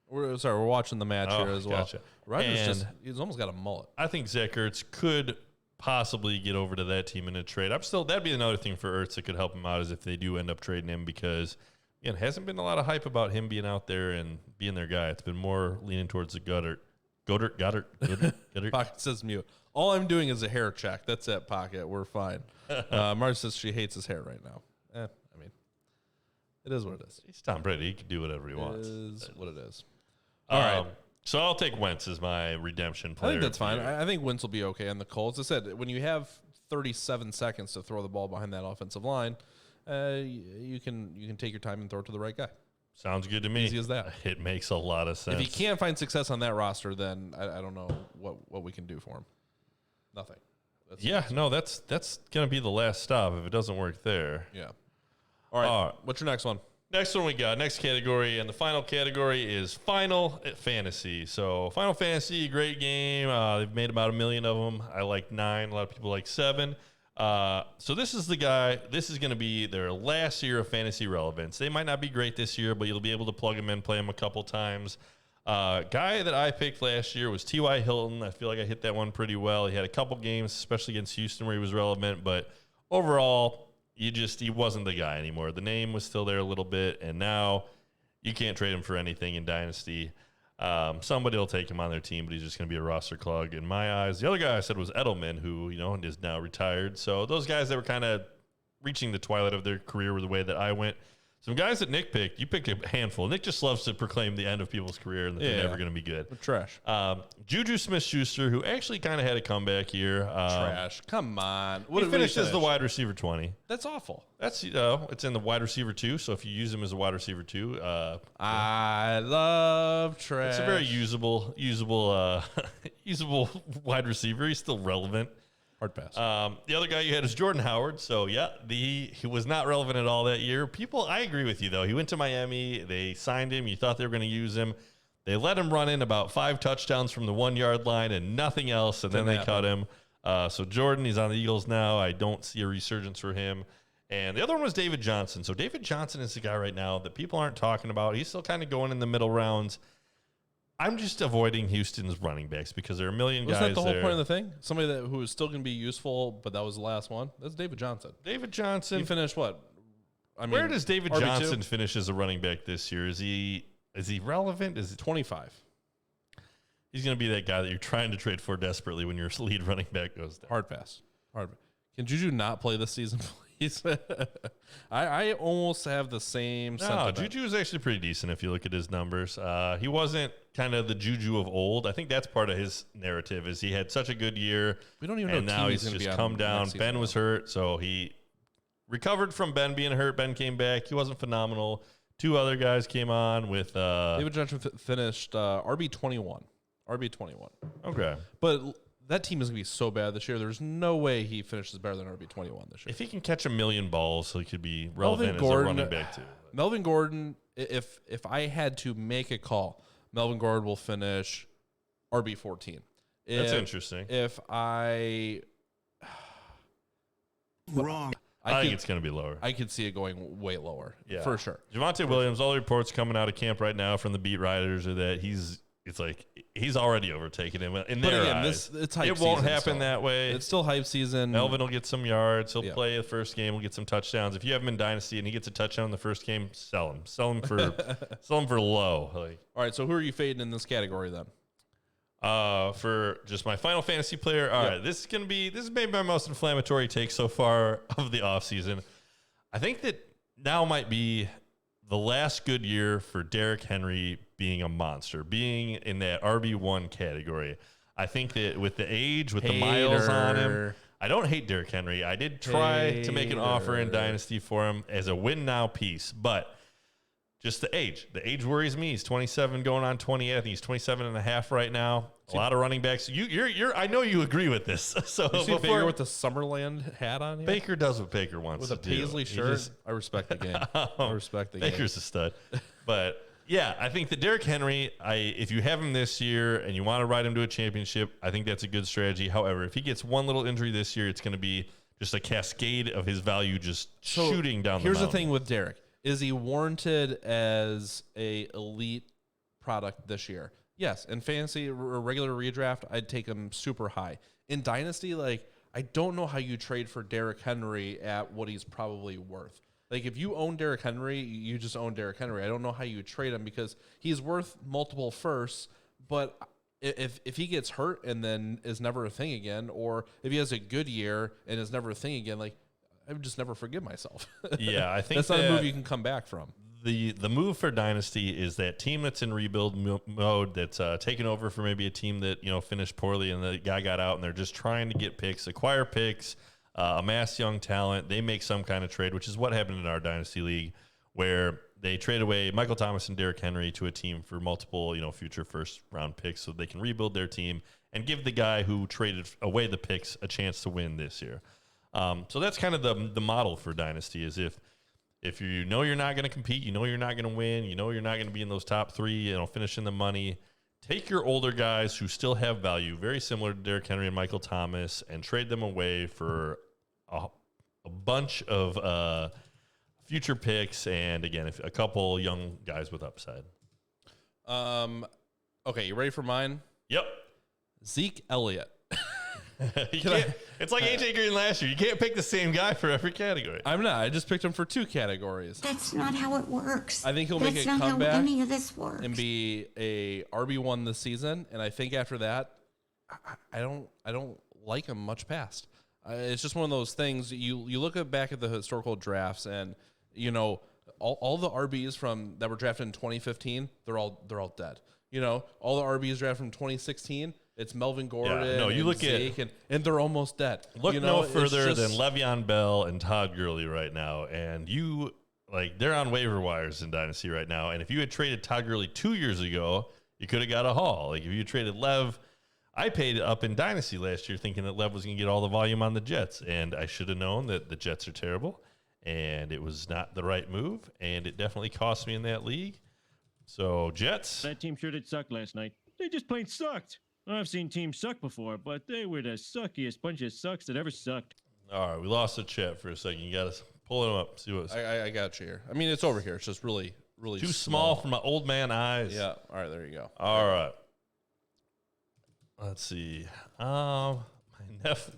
[SPEAKER 3] We're watching the match here as well.
[SPEAKER 1] Gotcha.
[SPEAKER 3] Rodgers he's almost got a mullet.
[SPEAKER 1] I think Zach Ertz could possibly get over to that team in a trade. That'd be another thing for Ertz that could help him out, is if they do end up trading him, because it hasn't been a lot of hype about him being out there and being their guy. It's been more leaning towards the Goddard.
[SPEAKER 3] Pocket says mute. All I'm doing is a hair check. That's it, Pocket. We're fine. Marge says she hates his hair right now. I mean, it is what it is.
[SPEAKER 1] He's Tom Brady. He can do whatever he wants.
[SPEAKER 3] It is what it is.
[SPEAKER 1] All right. So I'll take Wentz as my redemption player.
[SPEAKER 3] I think that's fine. I think Wentz will be okay on the Colts. As I said, when you have 37 seconds to throw the ball behind that offensive line, you can take your time and throw it to the right guy.
[SPEAKER 1] Sounds good to me.
[SPEAKER 3] Easy as that.
[SPEAKER 1] It makes a lot of sense.
[SPEAKER 3] If he can't find success on that roster, then I don't know what we can do for him. Nothing.
[SPEAKER 1] That's going to be the last stop if it doesn't work there.
[SPEAKER 3] Yeah. All right. What's your next one?
[SPEAKER 1] Next one we got, next category, and the final category is Final Fantasy. So Final Fantasy, great game. They've made about 1 million of them. I like 9. A lot of people like 7. So this is the guy. This is going to be their last year of fantasy relevance. They might not be great this year, but you'll be able to plug him in, play him a couple times. Guy that I picked last year was T.Y. Hilton. I feel like I hit that one pretty well. He had a couple games, especially against Houston, where he was relevant, but overall, he wasn't the guy anymore. The name was still there a little bit, and now you can't trade him for anything in Dynasty. Somebody will take him on their team, but he's just going to be a roster clog in my eyes. The other guy I said was Edelman, who is now retired. So those guys that were kind of reaching the twilight of their career were the way that I went. Some guys that Nick picked, you picked a handful. Nick just loves to proclaim the end of people's career and that they're never going to be good.
[SPEAKER 3] Trash.
[SPEAKER 1] Juju Smith-Schuster, who actually kind of had a comeback here.
[SPEAKER 3] Trash. Come on.
[SPEAKER 1] He finished as the wide receiver 20.
[SPEAKER 3] That's awful.
[SPEAKER 1] That's it's in the wide receiver 2. So if you use him as a wide receiver 2,
[SPEAKER 3] I love trash.
[SPEAKER 1] It's a very usable wide receiver. He's still relevant.
[SPEAKER 3] Hard pass.
[SPEAKER 1] The other guy you had is Jordan Howard. So he was not relevant at all that year. I agree with you though. He went to Miami. They signed him. You thought they were going to use him. They let him run in about 5 touchdowns from the 1 yard line and nothing else. And then they cut him. So Jordan, he's on the Eagles now. I don't see a resurgence for him. And the other one was David Johnson. So David Johnson is the guy right now that people aren't talking about. He's still kind of going in the middle rounds. I'm just avoiding Houston's running backs because there are a million
[SPEAKER 3] Wasn't
[SPEAKER 1] guys
[SPEAKER 3] that the whole
[SPEAKER 1] there.
[SPEAKER 3] point of the thing? Somebody who is still going to be useful, but that was the last one. That's David Johnson.
[SPEAKER 1] David Johnson.
[SPEAKER 3] He finished what? I mean,
[SPEAKER 1] where does David
[SPEAKER 3] RB2?
[SPEAKER 1] Johnson finish as a running back this year? Is he relevant? Is it
[SPEAKER 3] 25?
[SPEAKER 1] He's going to be that guy that you're trying to trade for desperately when your lead running back goes down.
[SPEAKER 3] Hard pass. Can Juju not play this season, please? I almost have the same sentiment.
[SPEAKER 1] Juju is actually pretty decent if you look at his numbers. He wasn't kind of the Juju of old. I think that's part of his narrative is he had such a good year.
[SPEAKER 3] We don't even
[SPEAKER 1] and
[SPEAKER 3] know
[SPEAKER 1] now
[SPEAKER 3] Kiwi's
[SPEAKER 1] he's
[SPEAKER 3] gonna
[SPEAKER 1] just
[SPEAKER 3] be
[SPEAKER 1] come
[SPEAKER 3] on
[SPEAKER 1] down.
[SPEAKER 3] next season
[SPEAKER 1] Ben was hurt, so he recovered from Ben being hurt. Ben came back. He wasn't phenomenal. Two other guys came on with
[SPEAKER 3] David Johnson finished RB21. RB21.
[SPEAKER 1] Okay.
[SPEAKER 3] But that team is going to be so bad this year. There's no way he finishes better than RB21 this year.
[SPEAKER 1] If he can catch 1,000,000 balls, he could be relevant as a running back too.
[SPEAKER 3] Melvin Gordon, if I had to make a call, Melvin Gordon will finish RB14.
[SPEAKER 1] That's interesting.
[SPEAKER 3] If
[SPEAKER 2] Wrong.
[SPEAKER 1] I think it's going to be lower.
[SPEAKER 3] I could see it going way lower, for sure.
[SPEAKER 1] Javonte Williams, all the reports coming out of camp right now from the beat writers are that he's already overtaken him in
[SPEAKER 3] But
[SPEAKER 1] their
[SPEAKER 3] again,
[SPEAKER 1] eyes.
[SPEAKER 3] it's hype
[SPEAKER 1] It won't
[SPEAKER 3] season
[SPEAKER 1] happen
[SPEAKER 3] still.
[SPEAKER 1] that way.
[SPEAKER 3] It's still hype season.
[SPEAKER 1] Melvin will get some yards. He'll
[SPEAKER 3] Yeah.
[SPEAKER 1] play the first game. He'll get some touchdowns. If you have him in Dynasty and he gets a touchdown in the first game, sell him. Sell him for low.
[SPEAKER 3] All right, so who are you fading in this category then?
[SPEAKER 1] For just my final fantasy player. All right, this is maybe my most inflammatory take so far of the offseason. I think that now might be the last good year for Derrick Henry being a monster, being in that RB1 category. I think that with the age, with the miles on him, I don't hate Derrick Henry. I did try to make an offer in Dynasty for him as a win now piece, but just the age. The age worries me. He's 27 going on 28. I think he's 27 and a half right now. A lot of running backs. I know you agree with this. So
[SPEAKER 3] You see Baker with the Summerland hat on here?
[SPEAKER 1] Baker does what Baker wants
[SPEAKER 3] With
[SPEAKER 1] to
[SPEAKER 3] a
[SPEAKER 1] do.
[SPEAKER 3] paisley shirt? I respect the game. I respect the game.
[SPEAKER 1] Baker's a stud. But yeah, I think that Derrick Henry, if you have him this year and you want to ride him to a championship, I think that's a good strategy. However, if he gets one little injury this year, it's going to be just a cascade of his value just shooting down the mountain.
[SPEAKER 3] Here's the thing with Derrick. Is he warranted as a elite product this year? Yes. In fantasy or regular redraft, I'd take him super high. In Dynasty, I don't know how you trade for Derrick Henry at what he's probably worth. If you own Derrick Henry, you just own Derrick Henry. I don't know how you trade him because he's worth multiple firsts, but if he gets hurt and then is never a thing again, or if he has a good year and is never a thing again, I would just never forgive myself.
[SPEAKER 1] Yeah, I think
[SPEAKER 3] that's not a move you can come back from.
[SPEAKER 1] The move for Dynasty is that team that's in rebuild mode that's taken over for maybe a team that finished poorly and the guy got out and they're just trying to get picks, acquire picks, amass young talent. They make some kind of trade, which is what happened in our Dynasty League, where they trade away Michael Thomas and Derrick Henry to a team for multiple future first round picks so they can rebuild their team and give the guy who traded away the picks a chance to win this year. So that's kind of the model for Dynasty is if you know you're not going to compete, you're not going to win, you're not going to be in those top three, finishing the money, take your older guys who still have value, very similar to Derrick Henry and Michael Thomas, and trade them away for a bunch of future picks and, again, a couple young guys with upside.
[SPEAKER 3] Okay, you ready for mine?
[SPEAKER 1] Yep.
[SPEAKER 3] Zeke Elliott.
[SPEAKER 1] It's like AJ Green last year. You can't pick the same guy for every category.
[SPEAKER 3] I'm not. I just picked him for 2 categories.
[SPEAKER 5] That's not how it works.
[SPEAKER 3] I think he'll make a
[SPEAKER 5] That's not
[SPEAKER 3] comeback
[SPEAKER 5] how any of this works.
[SPEAKER 3] and be a RB1 this season. And I think after that, I don't like him much past. It's just one of those things. You look back at the historical drafts, and all the RBs that were drafted in 2015, they're all dead. All the RBs drafted from 2016. It's Melvin Gordon.
[SPEAKER 1] Yeah, no, you look
[SPEAKER 3] Zeke, and they're almost dead.
[SPEAKER 1] Look no further than Le'Veon Bell and Todd Gurley right now, and they're on waiver wires in Dynasty right now. And if you had traded Todd Gurley 2 years ago, you could have got a haul. If you traded Lev, I paid up in Dynasty last year thinking that Lev was going to get all the volume on the Jets, and I should have known that the Jets are terrible, and it was not the right move, and it definitely cost me in that league. So Jets.
[SPEAKER 6] That team sure did suck last night. They just plain sucked. I've seen teams suck before, but they were the suckiest bunch of sucks that ever sucked.
[SPEAKER 1] All right, we lost the chat for a second. You got to pull him up. See what
[SPEAKER 3] I got you here. I mean, it's over here. It's just really really
[SPEAKER 1] too small for my old man eyes.
[SPEAKER 3] Yeah. All right, there you go.
[SPEAKER 1] All right. Let's see. My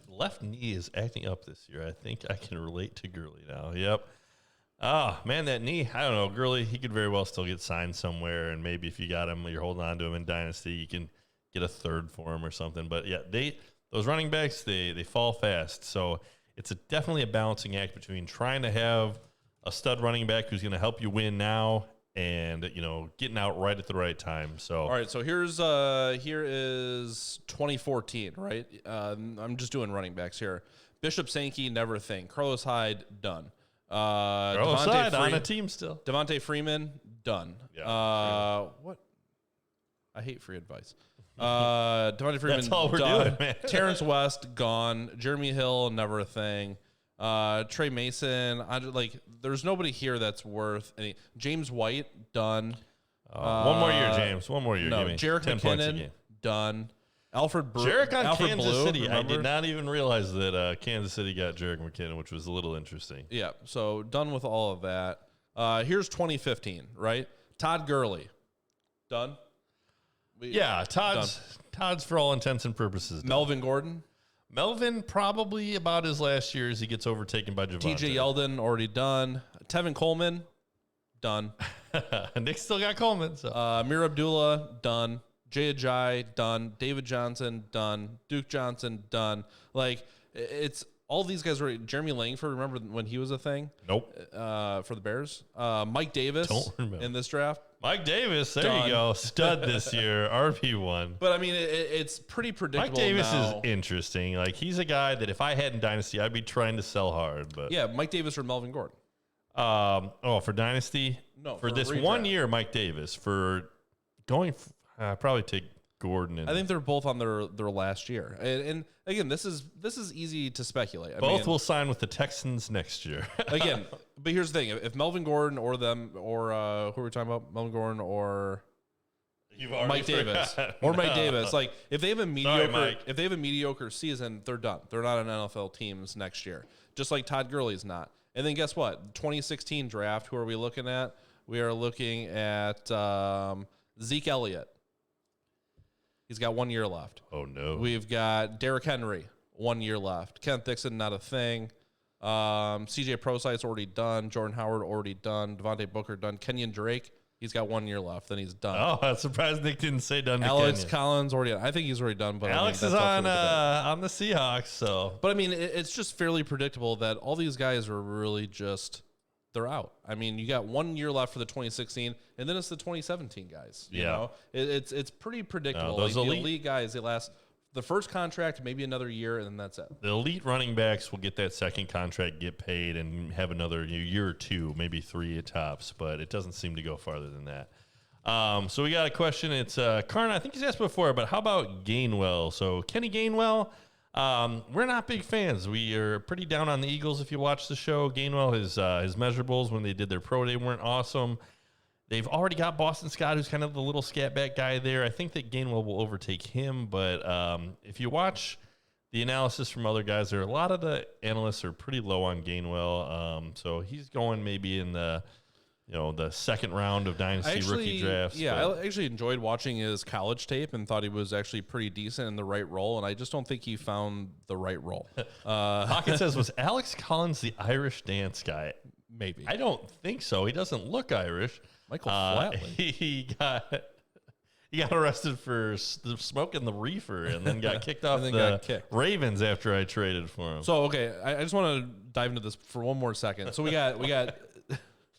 [SPEAKER 1] left knee is acting up this year. I think I can relate to Gurley now. Yep. Man, that knee. I don't know. Gurley, he could very well still get signed somewhere, and maybe if you got him, you're holding on to him in Dynasty, you can get a third for him or something. But yeah, those running backs, they fall fast. So it's definitely a balancing act between trying to have a stud running back who's going to help you win now and, getting out right at the right time. So
[SPEAKER 3] all right, so here is 2014, right? I'm just doing running backs here. Bishop Sankey, never think. Carlos Hyde, done.
[SPEAKER 1] Carlos Hyde on a team still.
[SPEAKER 3] Devontae Freeman, done.
[SPEAKER 1] Yeah,
[SPEAKER 3] what? I hate free advice. Devontae Freeman,
[SPEAKER 1] That's all we're
[SPEAKER 3] done.
[SPEAKER 1] doing, man.
[SPEAKER 3] Terrence West, gone. Jeremy Hill, never a thing. Trey Mason, there's nobody here that's worth any. James White, done.
[SPEAKER 1] One more year, James. One more year.
[SPEAKER 3] No,
[SPEAKER 1] Give me
[SPEAKER 3] Jerick
[SPEAKER 1] 10 points a
[SPEAKER 3] McKinnon,
[SPEAKER 1] game.
[SPEAKER 3] done. Alfred
[SPEAKER 1] Jerick on
[SPEAKER 3] Alfred
[SPEAKER 1] Kansas
[SPEAKER 3] Blue,
[SPEAKER 1] City.
[SPEAKER 3] remember?
[SPEAKER 1] I did not even realize that Kansas City got Jerick McKinnon, which was a little interesting.
[SPEAKER 3] Yeah, so done with all of that. Here's 2015, right? Todd Gurley, done.
[SPEAKER 1] Todd's for all intents and purposes done.
[SPEAKER 3] Melvin Gordon,
[SPEAKER 1] Melvin probably about his last year as he gets overtaken by Javonte.
[SPEAKER 3] TJ Yeldon, already done. Tevin Coleman, done.
[SPEAKER 1] Nick still got Coleman. So.
[SPEAKER 3] Amir Abdullah, done. Jay Ajayi, done. David Johnson, done. Duke Johnson, done. It's all these guys were. Jeremy Langford, remember when he was a thing?
[SPEAKER 1] Nope.
[SPEAKER 3] For the Bears. Mike Davis
[SPEAKER 1] Don't remember.
[SPEAKER 3] in this draft.
[SPEAKER 1] Mike Davis, there
[SPEAKER 3] Done.
[SPEAKER 1] you go. Stud this year, RP1.
[SPEAKER 3] But I mean, it's pretty predictable.
[SPEAKER 1] Mike Davis
[SPEAKER 3] now.
[SPEAKER 1] is interesting. He's a guy that if I had in Dynasty, I'd be trying to sell hard. But
[SPEAKER 3] Yeah, Mike Davis or Melvin Gordon.
[SPEAKER 1] for Dynasty?
[SPEAKER 3] No,
[SPEAKER 1] For
[SPEAKER 3] for
[SPEAKER 1] this
[SPEAKER 3] redraft.
[SPEAKER 1] 1 year, Mike Davis. For going, probably take Gordon.
[SPEAKER 3] I think they're both on their last year. And again, this is easy to speculate. I
[SPEAKER 1] both
[SPEAKER 3] mean,
[SPEAKER 1] will sign with the Texans next year.
[SPEAKER 3] again, but here's the thing: if Melvin Gordon or them or who are we talking about? Melvin Gordon or
[SPEAKER 1] You've already
[SPEAKER 3] Mike Davis
[SPEAKER 1] forgotten.
[SPEAKER 3] or Mike Davis, if they have a mediocre
[SPEAKER 1] Mike.
[SPEAKER 3] if they have a mediocre season, they're done. They're not on NFL teams next year. Just like Todd Gurley's not. And then guess what? 2016 draft. Who are we looking at? We are looking at Zeke Elliott. He's got 1 year left.
[SPEAKER 1] Oh, no.
[SPEAKER 3] We've got Derrick Henry, 1 year left. Kenneth Dixon, not a thing. CJ Prosite's already done. Jordan Howard already done. Devontae Booker done. Kenyon Drake, he's got 1 year left. Then he's done.
[SPEAKER 1] Oh, I'm surprised Nick didn't say done to
[SPEAKER 3] Alex
[SPEAKER 1] Kenyon.
[SPEAKER 3] Collins already. I think he's already done. But
[SPEAKER 1] Alex
[SPEAKER 3] I mean,
[SPEAKER 1] is
[SPEAKER 3] that's up for
[SPEAKER 1] on
[SPEAKER 3] debate.
[SPEAKER 1] the Seahawks, so.
[SPEAKER 3] But I mean, it's just fairly predictable that all these guys are really just they're out. I mean, you got 1 year left for the 2016, and then it's the 2017 guys. You know? It's pretty predictable.
[SPEAKER 1] No, those
[SPEAKER 3] the
[SPEAKER 1] elite-
[SPEAKER 3] elite guys, they last the first contract, maybe another year, and then that's it.
[SPEAKER 1] The elite running backs will get that second contract, get paid, and have another year or two, maybe 3 at tops, but it doesn't seem to go farther than that. So we got a question. It's Karn, I think he's asked before, but how about Gainwell? So Kenny Gainwell, we're not big fans. We are pretty down on the Eagles if you watch the show. Gainwell, his measurables when they did their pro day weren't awesome. They've already got Boston Scott, who's kind of the little scat back guy there. I think that Gainwell will overtake him, but if you watch the analysis from other guys, a lot of the analysts are pretty low on Gainwell. So he's going maybe in the second round of Dynasty rookie drafts.
[SPEAKER 3] Yeah, I actually enjoyed watching his college tape and thought he was actually pretty decent in the right role, and I just don't think he found the right role.
[SPEAKER 1] Pocket says, was Alex Collins the Irish dance guy?
[SPEAKER 3] Maybe.
[SPEAKER 1] I don't think so. He doesn't look Irish.
[SPEAKER 3] Michael Flatley.
[SPEAKER 1] He got arrested for smoking the reefer and then got kicked off
[SPEAKER 3] then
[SPEAKER 1] the
[SPEAKER 3] got kicked.
[SPEAKER 1] Ravens after I traded for him.
[SPEAKER 3] So okay, I just want to dive into this for one more second. So we got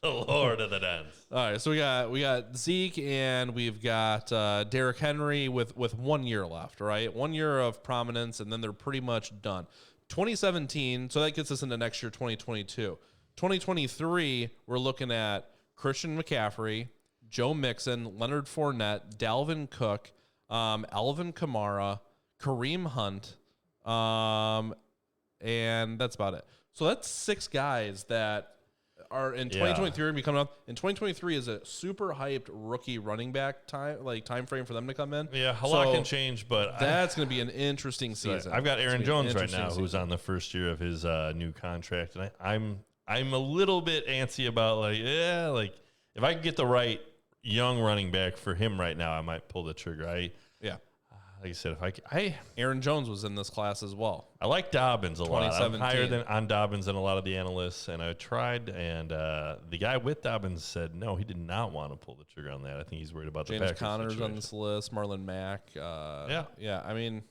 [SPEAKER 1] The Lord of the Dance.
[SPEAKER 3] all right. So we got Zeke and we've got Derrick Henry with 1 year left. Right, 1 year of prominence, and then they're pretty much done. 2017. So that gets us into next year, 2022. 2023. We're looking at Christian McCaffrey, Joe Mixon, Leonard Fournette, Dalvin Cook, Alvin Kamara, Kareem Hunt, and that's about it. So that's 6 guys that are in 2023 going to be coming up. And 2023 is a super hyped rookie running back time frame for them to come in.
[SPEAKER 1] Yeah, a lot can change, but
[SPEAKER 3] that's going to be an interesting season.
[SPEAKER 1] I've got Aaron
[SPEAKER 3] It's gonna be
[SPEAKER 1] Jones
[SPEAKER 3] an
[SPEAKER 1] right now,
[SPEAKER 3] interesting
[SPEAKER 1] who's
[SPEAKER 3] season.
[SPEAKER 1] on the first year of his new contract, and I'm a little bit antsy about if if I could get the right young running back for him right now, I might pull the trigger. Like I said,
[SPEAKER 3] Aaron Jones was in this class as well.
[SPEAKER 1] I like Dobbins a lot. I'm
[SPEAKER 3] 2017.
[SPEAKER 1] higher on Dobbins than a lot of the analysts, and I tried, and the guy with Dobbins said no, he did not want to pull the trigger on that. I think he's worried about the
[SPEAKER 3] James
[SPEAKER 1] Packers
[SPEAKER 3] Conner's
[SPEAKER 1] situation.
[SPEAKER 3] on this list, Marlon Mack. Yeah. I mean,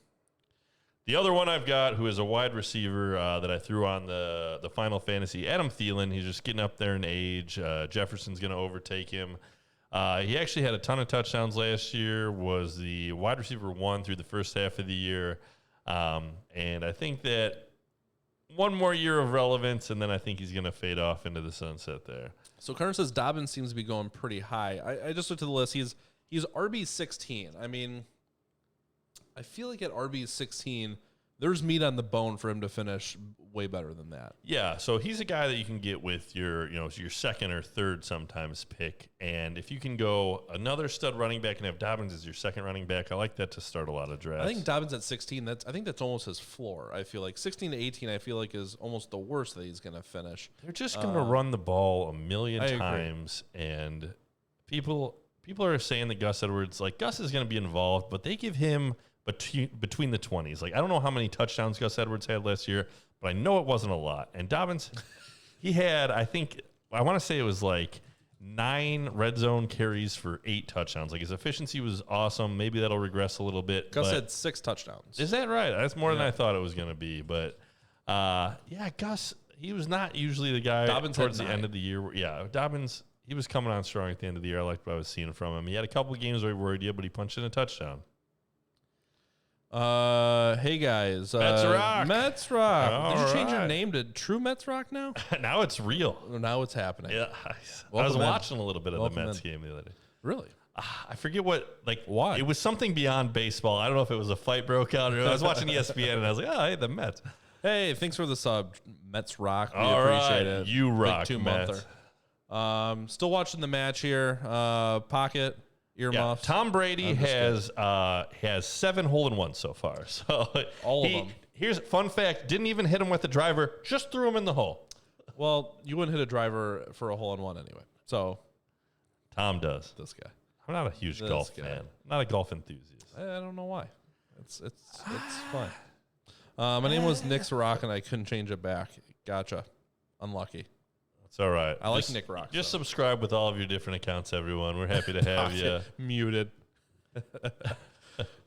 [SPEAKER 1] the other one I've got, who is a wide receiver that I threw on the Final Fantasy, Adam Thielen. He's just getting up there in age. Jefferson's going to overtake him. He actually had a ton of touchdowns last year, was the wide receiver 1 through the first half of the year. And I think that one more year of relevance, and then I think he's going to fade off into the sunset there.
[SPEAKER 3] so Connor says Dobbins seems to be going pretty high. I just looked at the list. He's RB 16. I mean, I feel like at RB 16, there's meat on the bone for him to finish way better than that.
[SPEAKER 1] Yeah, so he's a guy that you can get with your second or third sometimes pick. And if you can go another stud running back and have Dobbins as your second running back, I like that to start a lot of drafts.
[SPEAKER 3] I think Dobbins at 16, I think that's almost his floor. I feel like 16 to 18, I feel like is almost the worst that he's going to finish.
[SPEAKER 1] They're just going to run the ball a million
[SPEAKER 3] I agree.
[SPEAKER 1] times, and people are saying that Gus Edwards, like Gus is going to be involved, but they give him between the 20s. Like, I don't know how many touchdowns Gus Edwards had last year, but I know it wasn't a lot. And Dobbins, he had, I want to say it was like 9 red zone carries for 8 touchdowns. Like, his efficiency was awesome. Maybe that'll regress a little bit.
[SPEAKER 3] Gus had 6 touchdowns.
[SPEAKER 1] Is that right? That's more than I thought it was going to be. But, Gus, he was not usually the guy
[SPEAKER 3] Dobbins
[SPEAKER 1] towards the
[SPEAKER 3] had 9.
[SPEAKER 1] end of the year. Dobbins, he was coming on strong at the end of the year. I liked what I was seeing from him. He had a couple of games where he worried you, but he punched in a touchdown.
[SPEAKER 3] Hey guys,
[SPEAKER 1] Mets Rock.
[SPEAKER 3] Mets Rock.
[SPEAKER 1] All
[SPEAKER 3] Did you change your
[SPEAKER 1] right.
[SPEAKER 3] name to True Mets Rock now?
[SPEAKER 1] Now it's real.
[SPEAKER 3] Now it's happening.
[SPEAKER 1] Yeah, I was
[SPEAKER 3] Welcome in.
[SPEAKER 1] watching a little bit of
[SPEAKER 3] Welcome
[SPEAKER 1] the Mets
[SPEAKER 3] in.
[SPEAKER 1] game the other day.
[SPEAKER 3] Really?
[SPEAKER 1] I forget
[SPEAKER 3] why.
[SPEAKER 1] It was something beyond baseball. I don't know if it was a fight broke out or I was watching ESPN and I was like, oh, hey, the Mets.
[SPEAKER 3] Hey, thanks for the sub, Mets Rock. We
[SPEAKER 1] All
[SPEAKER 3] appreciate
[SPEAKER 1] right,
[SPEAKER 3] it.
[SPEAKER 1] you
[SPEAKER 3] Big
[SPEAKER 1] rock,
[SPEAKER 3] 2-monther. Still watching the match here. Pocket, earmuffs.
[SPEAKER 1] Tom Brady
[SPEAKER 3] I'm just
[SPEAKER 1] has 7 hole-in-ones so far. So
[SPEAKER 3] All of them.
[SPEAKER 1] Here's a fun fact: didn't even hit him with the driver, just threw him in the hole.
[SPEAKER 3] Well, you wouldn't hit a driver for a hole-in-one anyway. So
[SPEAKER 1] Tom does.
[SPEAKER 3] this guy.
[SPEAKER 1] I'm not a huge
[SPEAKER 3] This
[SPEAKER 1] golf
[SPEAKER 3] guy.
[SPEAKER 1] fan. I'm not a golf enthusiast.
[SPEAKER 3] I don't know why. It's fine. My name was Nick Rock, and I couldn't change it back. Gotcha. Unlucky.
[SPEAKER 1] It's all right.
[SPEAKER 3] I like Nick Rock,
[SPEAKER 1] Just
[SPEAKER 3] so.
[SPEAKER 1] subscribe with all of your different accounts, everyone. We're happy to have you.
[SPEAKER 3] Muted.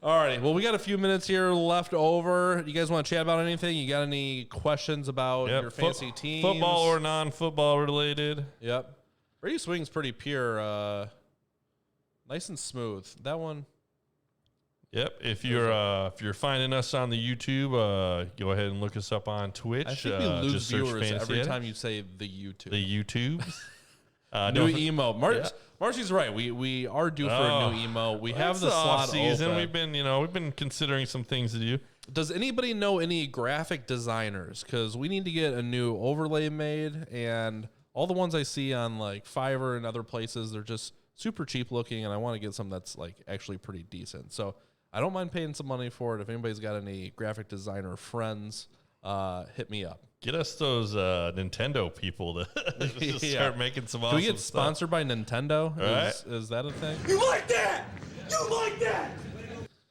[SPEAKER 3] All right. Well, we got a few minutes here left over. You guys want to chat about anything? You got any questions about
[SPEAKER 1] Yep.
[SPEAKER 3] your fantasy teams?
[SPEAKER 1] Football or non-football related.
[SPEAKER 3] Yep. Radio Swing's pretty pure. Nice and smooth. That one.
[SPEAKER 1] Yep. If you're finding us on the YouTube, go ahead and look us up on Twitch.
[SPEAKER 3] I think we lose
[SPEAKER 1] just search
[SPEAKER 3] viewers
[SPEAKER 1] Fantasy
[SPEAKER 3] every
[SPEAKER 1] Edit.
[SPEAKER 3] time you say the YouTube.
[SPEAKER 1] The YouTubes.
[SPEAKER 3] New
[SPEAKER 1] don't-
[SPEAKER 3] emo.
[SPEAKER 1] Yeah.
[SPEAKER 3] Marcy's right. We are due for a new emo. We have
[SPEAKER 1] It's
[SPEAKER 3] the slot
[SPEAKER 1] off-season.
[SPEAKER 3] open.
[SPEAKER 1] We've been considering some things to do.
[SPEAKER 3] Does anybody know any graphic designers? Because we need to get a new overlay made, and all the ones I see on like Fiverr and other places, they're just super cheap looking, and I want to get something that's like actually pretty decent. So I don't mind paying some money for it. If anybody's got any graphic designer friends, hit me up.
[SPEAKER 1] Get us those Nintendo people to just
[SPEAKER 3] Yeah.
[SPEAKER 1] start making some
[SPEAKER 3] Can
[SPEAKER 1] awesome
[SPEAKER 3] we get
[SPEAKER 1] stuff.
[SPEAKER 3] sponsored by Nintendo?
[SPEAKER 1] Right.
[SPEAKER 3] Is that a thing?
[SPEAKER 2] You like that? You like that?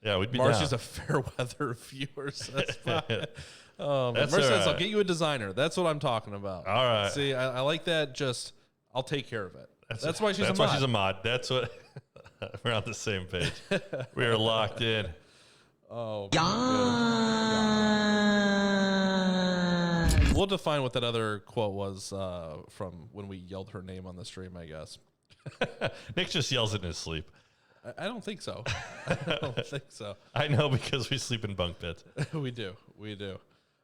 [SPEAKER 1] Yeah, we'd be
[SPEAKER 3] Marcy's
[SPEAKER 1] down.
[SPEAKER 3] a fair weather viewer. So that's fine.
[SPEAKER 1] That's
[SPEAKER 3] Marcy
[SPEAKER 1] all
[SPEAKER 3] says,
[SPEAKER 1] right.
[SPEAKER 3] I'll get you a designer. That's what I'm talking about.
[SPEAKER 1] All right.
[SPEAKER 3] See, I like that. Just, I'll take care of it. That's why she's
[SPEAKER 1] That's
[SPEAKER 3] a
[SPEAKER 1] why
[SPEAKER 3] mod.
[SPEAKER 1] she's a mod. That's what we're on the same page. We are locked in.
[SPEAKER 3] Oh, We'll define what that other quote was from when we yelled her name on the stream, I guess.
[SPEAKER 1] Nick just yells it in his sleep.
[SPEAKER 3] I don't think so. I don't think so.
[SPEAKER 1] I know because we sleep in bunk beds.
[SPEAKER 3] We do.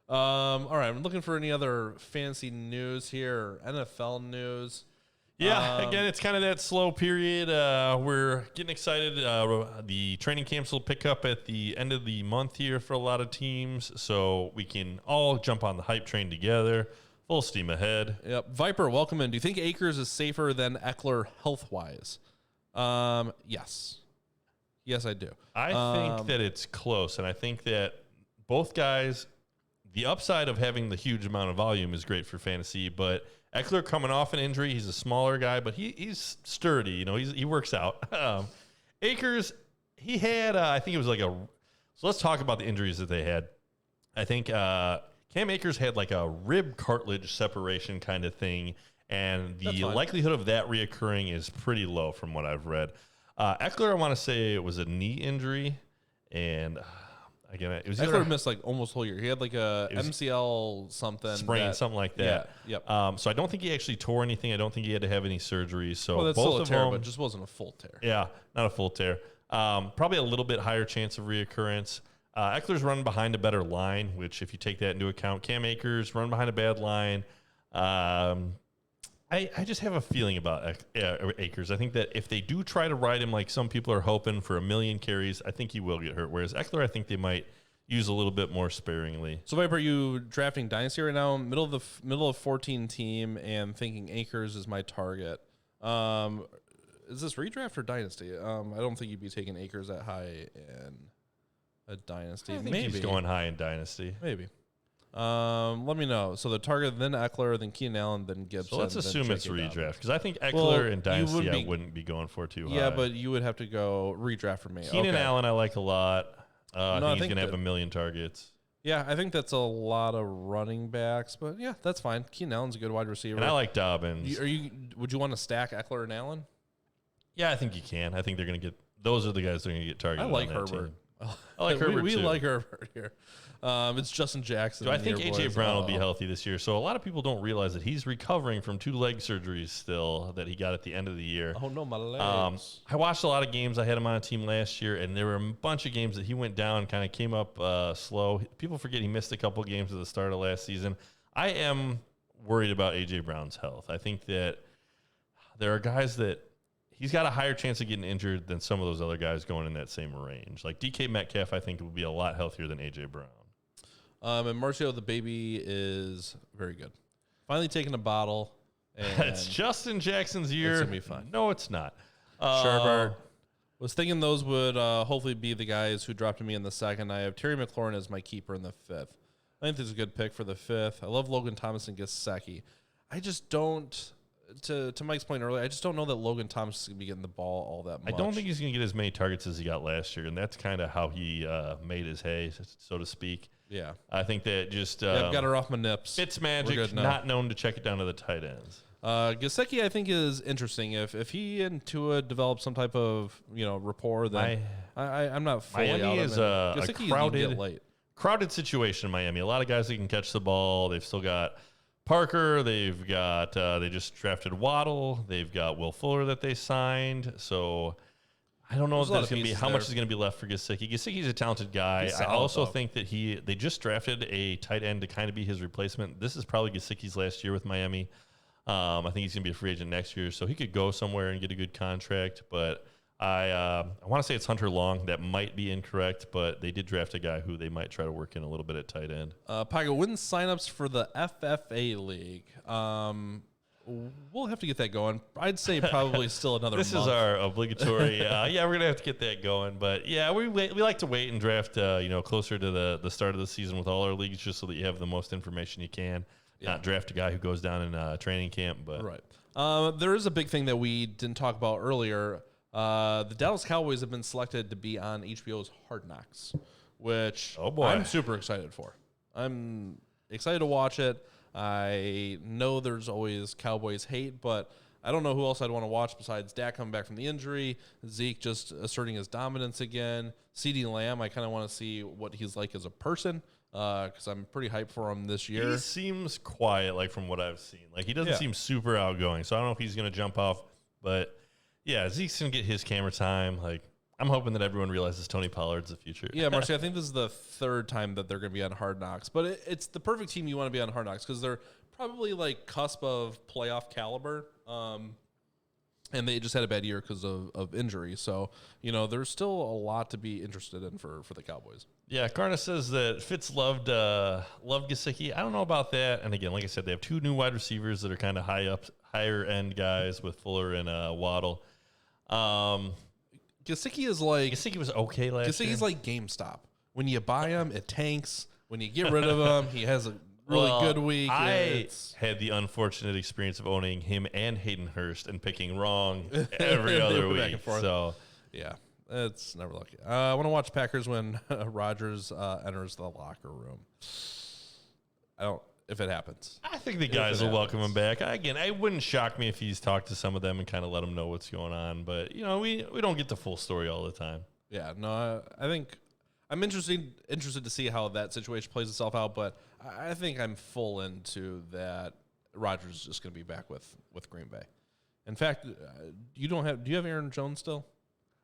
[SPEAKER 3] All right, I'm looking for any other fancy news here, NFL news.
[SPEAKER 1] Yeah, again, it's kind of that slow period. We're getting excited. The training camps will pick up at the end of the month here for a lot of teams, so we can all jump on the hype train together. Full steam ahead.
[SPEAKER 3] Yep. Viper, welcome in. Do you think Akers is safer than Eckler health-wise? Yes. Yes, I do.
[SPEAKER 1] I think that it's close, and I think that both guys, the upside of having the huge amount of volume is great for fantasy, but Eckler coming off an injury. He's a smaller guy, but he's sturdy. You know, he works out. Akers, he had, I think it was like so let's talk about the injuries that they had. I think Cam Akers had like a rib cartilage separation kind of thing, and the likelihood of that reoccurring is pretty low from what I've read. Eckler, I want to say it was a knee injury, and again, it was
[SPEAKER 3] Eckler missed like almost whole year. He had like a MCL something.
[SPEAKER 1] Sprain, something like that.
[SPEAKER 3] Yeah, yep.
[SPEAKER 1] So I don't think he actually tore anything. I don't think he had to have any surgery. So
[SPEAKER 3] that's
[SPEAKER 1] both
[SPEAKER 3] still a
[SPEAKER 1] of
[SPEAKER 3] tear,
[SPEAKER 1] them,
[SPEAKER 3] but just wasn't a full tear.
[SPEAKER 1] Yeah, not a full tear. Probably a little bit higher chance of reoccurrence. Eckler's running behind a better line, which if you take that into account, Cam Akers run behind a bad line. I just have a feeling about Akers. I think that if they do try to ride him like some people are hoping for 1 million carries, I think he will get hurt. Whereas Eckler, I think they might use a little bit more sparingly.
[SPEAKER 3] So, Viper, are you drafting Dynasty right now, middle of 14 team, and thinking Akers is my target? Is this redraft or Dynasty? I don't think you'd be taking Akers that high in a Dynasty.
[SPEAKER 1] I think
[SPEAKER 3] Maybe
[SPEAKER 1] he's going high in Dynasty.
[SPEAKER 3] Maybe. Let me know. So the target, then Eckler, then Keenan Allen, then Gibson.
[SPEAKER 1] So let's assume it's
[SPEAKER 3] J.K.
[SPEAKER 1] redraft because I think Eckler and Dynasty
[SPEAKER 3] I
[SPEAKER 1] wouldn't be going for too high.
[SPEAKER 3] Yeah, but you would have to go redraft for me.
[SPEAKER 1] Keenan Allen I like a lot. I think he's going to have
[SPEAKER 3] that-
[SPEAKER 1] 1 million targets.
[SPEAKER 3] Yeah, I think that's a lot of running backs, but yeah, that's fine. Keenan Allen's a good wide receiver.
[SPEAKER 1] And I like Dobbins.
[SPEAKER 3] Would you want to stack Eckler and Allen?
[SPEAKER 1] Yeah, I think you can. I think they're going to get – those are the guys that are going to get targeted.
[SPEAKER 3] I like
[SPEAKER 1] on that
[SPEAKER 3] Herbert.
[SPEAKER 1] team. I like Herbert
[SPEAKER 3] we
[SPEAKER 1] too.
[SPEAKER 3] like Herbert here. It's Justin Jackson.
[SPEAKER 1] So I think
[SPEAKER 3] here,
[SPEAKER 1] A.J.
[SPEAKER 3] boys.
[SPEAKER 1] Brown will be healthy this year. So a lot of people don't realize that he's recovering from 2 leg surgeries still that he got at the end of the year.
[SPEAKER 3] Oh, no, my legs.
[SPEAKER 1] I watched a lot of games. I had him on a team last year, and there were a bunch of games that he went down, kind of came up slow. People forget he missed a couple games at the start of last season. I am worried about A.J. Brown's health. I think that there are guys that he's got a higher chance of getting injured than some of those other guys going in that same range. Like DK Metcalf, I think, will be a lot healthier than A.J. Brown.
[SPEAKER 3] And Marcio the baby is very good. Finally taking a bottle. And
[SPEAKER 1] It's Justin Jackson's year.
[SPEAKER 3] It's gonna be fun.
[SPEAKER 1] No, it's not.
[SPEAKER 3] Sherbert. Was thinking those would hopefully be the guys who dropped me in the second. I have Terry McLaurin as my keeper in the 5th. I think this is a good pick for the 5th. I love Logan Thomas and Gesicki. I just don't. To Mike's point earlier, I just don't know that Logan Thomas is going to be getting the ball all that much.
[SPEAKER 1] I don't think he's going to get as many targets as he got last year, and that's kind of how he made his hay, so to speak.
[SPEAKER 3] Yeah.
[SPEAKER 1] I think that just
[SPEAKER 3] I've got her off my nips.
[SPEAKER 1] Fitzmagic, not known to check it down to the tight ends.
[SPEAKER 3] Gesicki, I think, is interesting. If he and Tua develop some type of rapport, then I'm not fully
[SPEAKER 1] Miami
[SPEAKER 3] out
[SPEAKER 1] is
[SPEAKER 3] of it.
[SPEAKER 1] a crowded situation in Miami. A lot of guys that can catch the ball. They've still got Parker. They've got they just drafted Waddle. They've got Will Fuller that they signed. So I don't know if there's going to be how much is going to be left for Gesicki. Gesicki's a talented guy. I also think that they just drafted a tight end to kind of be his replacement. This is probably Gesicki's last year with Miami. I think he's going to be a free agent next year, so he could go somewhere and get a good contract. But I want to say it's Hunter Long. That might be incorrect, but they did draft a guy who they might try to work in a little bit at tight end.
[SPEAKER 3] Pago, wins signups for the FFA League. We'll have to get that going. I'd say probably still another
[SPEAKER 1] This
[SPEAKER 3] month.
[SPEAKER 1] is our obligatory. Yeah, we're going to have to get that going. But, yeah, we like to wait and draft closer to the start of the season with all our leagues just so that you have the most information you can. Yeah. Not draft a guy who goes down in training camp. But
[SPEAKER 3] right. There is a big thing that we didn't talk about earlier. The Dallas Cowboys have been selected to be on HBO's Hard Knocks, which I'm super excited for. I'm excited to watch it. I know there's always Cowboys hate, but I don't know who else I'd want to watch besides Dak coming back from the injury, Zeke just asserting his dominance again, CeeDee Lamb. I kind of want to see what he's like as a person because I'm pretty hyped for him this year.
[SPEAKER 1] He seems quiet, like from what I've seen. Like he doesn't seem super outgoing, so I don't know if he's going to jump off. But yeah, Zeke's going to get his camera time. Like I'm hoping that everyone realizes Tony Pollard's the future.
[SPEAKER 3] Yeah, Marcy, I think this is the 3rd time that they're going to be on Hard Knocks, but it's the perfect team you want to be on Hard Knocks because they're probably like cusp of playoff caliber. And they just had a bad year because of injury. So, there's still a lot to be interested in for the Cowboys.
[SPEAKER 1] Yeah, Garna says that Fitz loved Gesicki. I don't know about that. And again, like I said, they have 2 new wide receivers that are kind of higher end guys with Fuller and Waddle.
[SPEAKER 3] Gesicki
[SPEAKER 1] was okay last year.
[SPEAKER 3] Gesicki's like GameStop. When you buy him, it tanks. When you get rid of him, he has a really good week.
[SPEAKER 1] I had the unfortunate experience of owning him and Hayden Hurst and picking wrong every other
[SPEAKER 3] Back
[SPEAKER 1] week.
[SPEAKER 3] and forth.
[SPEAKER 1] So,
[SPEAKER 3] yeah, it's never lucky. I want to watch Packers when Rodgers enters the locker room. If it happens.
[SPEAKER 1] I think the guys will welcome him back. Again, it wouldn't shock me if he's talked to some of them and kind of let them know what's going on. But, we don't get the full story all the time.
[SPEAKER 3] Yeah, no, I think I'm interested to see how that situation plays itself out. But I think I'm full into that Rodgers is just going to be back with Green Bay. In fact, do you have Aaron Jones still?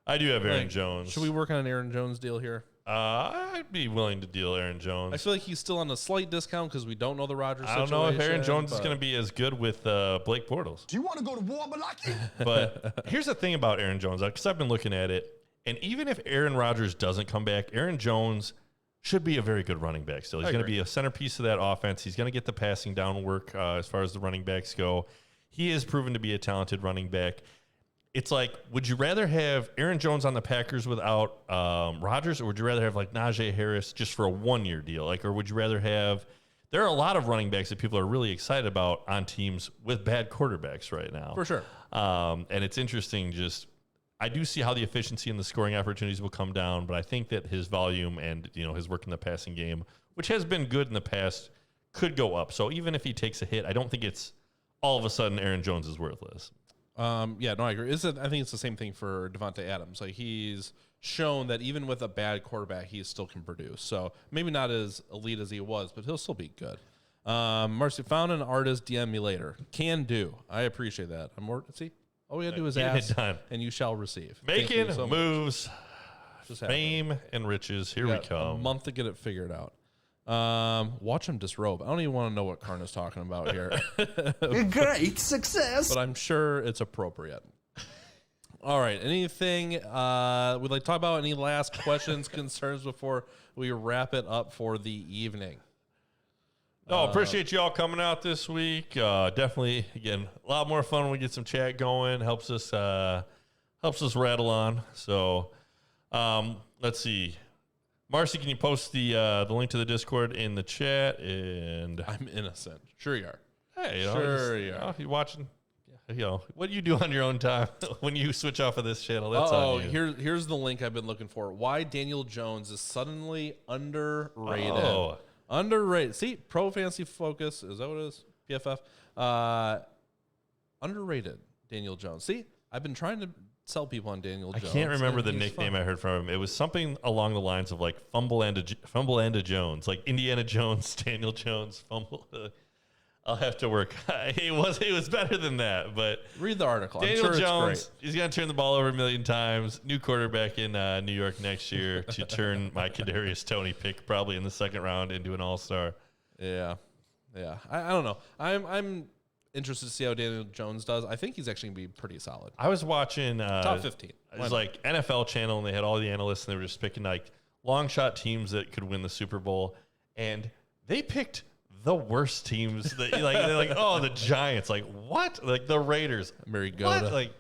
[SPEAKER 1] I do have Aaron Jones.
[SPEAKER 3] Should we work on an Aaron Jones deal here?
[SPEAKER 1] I'd be willing to deal Aaron Jones.
[SPEAKER 3] I feel like he's still on a slight discount because we don't know the Rodgers situation.
[SPEAKER 1] I don't know if Aaron Jones is going to be as good with Blake Bortles.
[SPEAKER 2] Do you want to go to war, Malaki?
[SPEAKER 1] But here's the thing about Aaron Jones, because I've been looking at it, and even if Aaron Rodgers doesn't come back, Aaron Jones should be a very good running back still. He's going to be a centerpiece of that offense. He's going to get the passing down work as far as the running backs go. He is proven to be a talented running back. It's like, would you rather have Aaron Jones on the Packers without Rodgers, or would you rather have like Najee Harris just for a 1-year deal? Or would you rather have? There are a lot of running backs that people are really excited about on teams with bad quarterbacks right now.
[SPEAKER 3] For sure.
[SPEAKER 1] And it's interesting. I do see how the efficiency and the scoring opportunities will come down, but I think that his volume and his work in the passing game, which has been good in the past, could go up. So even if he takes a hit, I don't think it's all of a sudden Aaron Jones is worthless.
[SPEAKER 3] I agree. I think it's the same thing for Devontae Adams. Like, he's shown that even with a bad quarterback, he still can produce. So maybe not as elite as he was, but he'll still be good. Marcy, found an artist, DM me later. Can do. I appreciate that. All we gotta do is ask, and you shall receive.
[SPEAKER 1] Making moves, fame and riches. Here we come.
[SPEAKER 3] A month to get it figured out. Watch him disrobe. I don't even want to know what Karna's talking about here.
[SPEAKER 2] Great success.
[SPEAKER 3] But I'm sure it's appropriate. All right. Anything we'd like to talk about? Any last questions, concerns before we wrap it up for the evening?
[SPEAKER 1] No, appreciate you all coming out this week. Definitely, again, a lot more fun when we get some chat going. Helps us rattle on. So, let's see. Marcy, can you post the link to the Discord in the chat? And
[SPEAKER 3] I'm innocent. Sure you are.
[SPEAKER 1] Hey,
[SPEAKER 3] you are.
[SPEAKER 1] You're watching. What do you do on your own time when you switch off of this channel? That's on you.
[SPEAKER 3] Here's the link I've been looking for. Why Daniel Jones is suddenly underrated.
[SPEAKER 1] Oh.
[SPEAKER 3] Underrated. See, Pro Fantasy Focus. Is that what it is? PFF. Underrated Daniel Jones. See, I've been trying to sell people on Daniel Jones.
[SPEAKER 1] I can't remember the nickname I heard from him. It was something along the lines of like Fumble and Jones, like Indiana Jones, Daniel Jones, Fumble. I'll have to work. It was better than that, but
[SPEAKER 3] read the article.
[SPEAKER 1] Daniel
[SPEAKER 3] I'm sure
[SPEAKER 1] Jones,
[SPEAKER 3] it's great.
[SPEAKER 1] He's going to turn the ball over a million times. New quarterback in New York next year to turn my Kadarius Toney pick probably in the second round into an all-star.
[SPEAKER 3] Yeah. I don't know. I'm interested to see how Daniel Jones does. I think he's actually going to be pretty solid.
[SPEAKER 1] I was watching
[SPEAKER 3] top 15.
[SPEAKER 1] It was like NFL Channel, and they had all the analysts, and they were just picking like long shot teams that could win the Super Bowl, and they picked the worst teams. That, they're like, oh, the Giants. Like, what? Like, the Raiders.
[SPEAKER 3] Marigoda.
[SPEAKER 1] What? Like,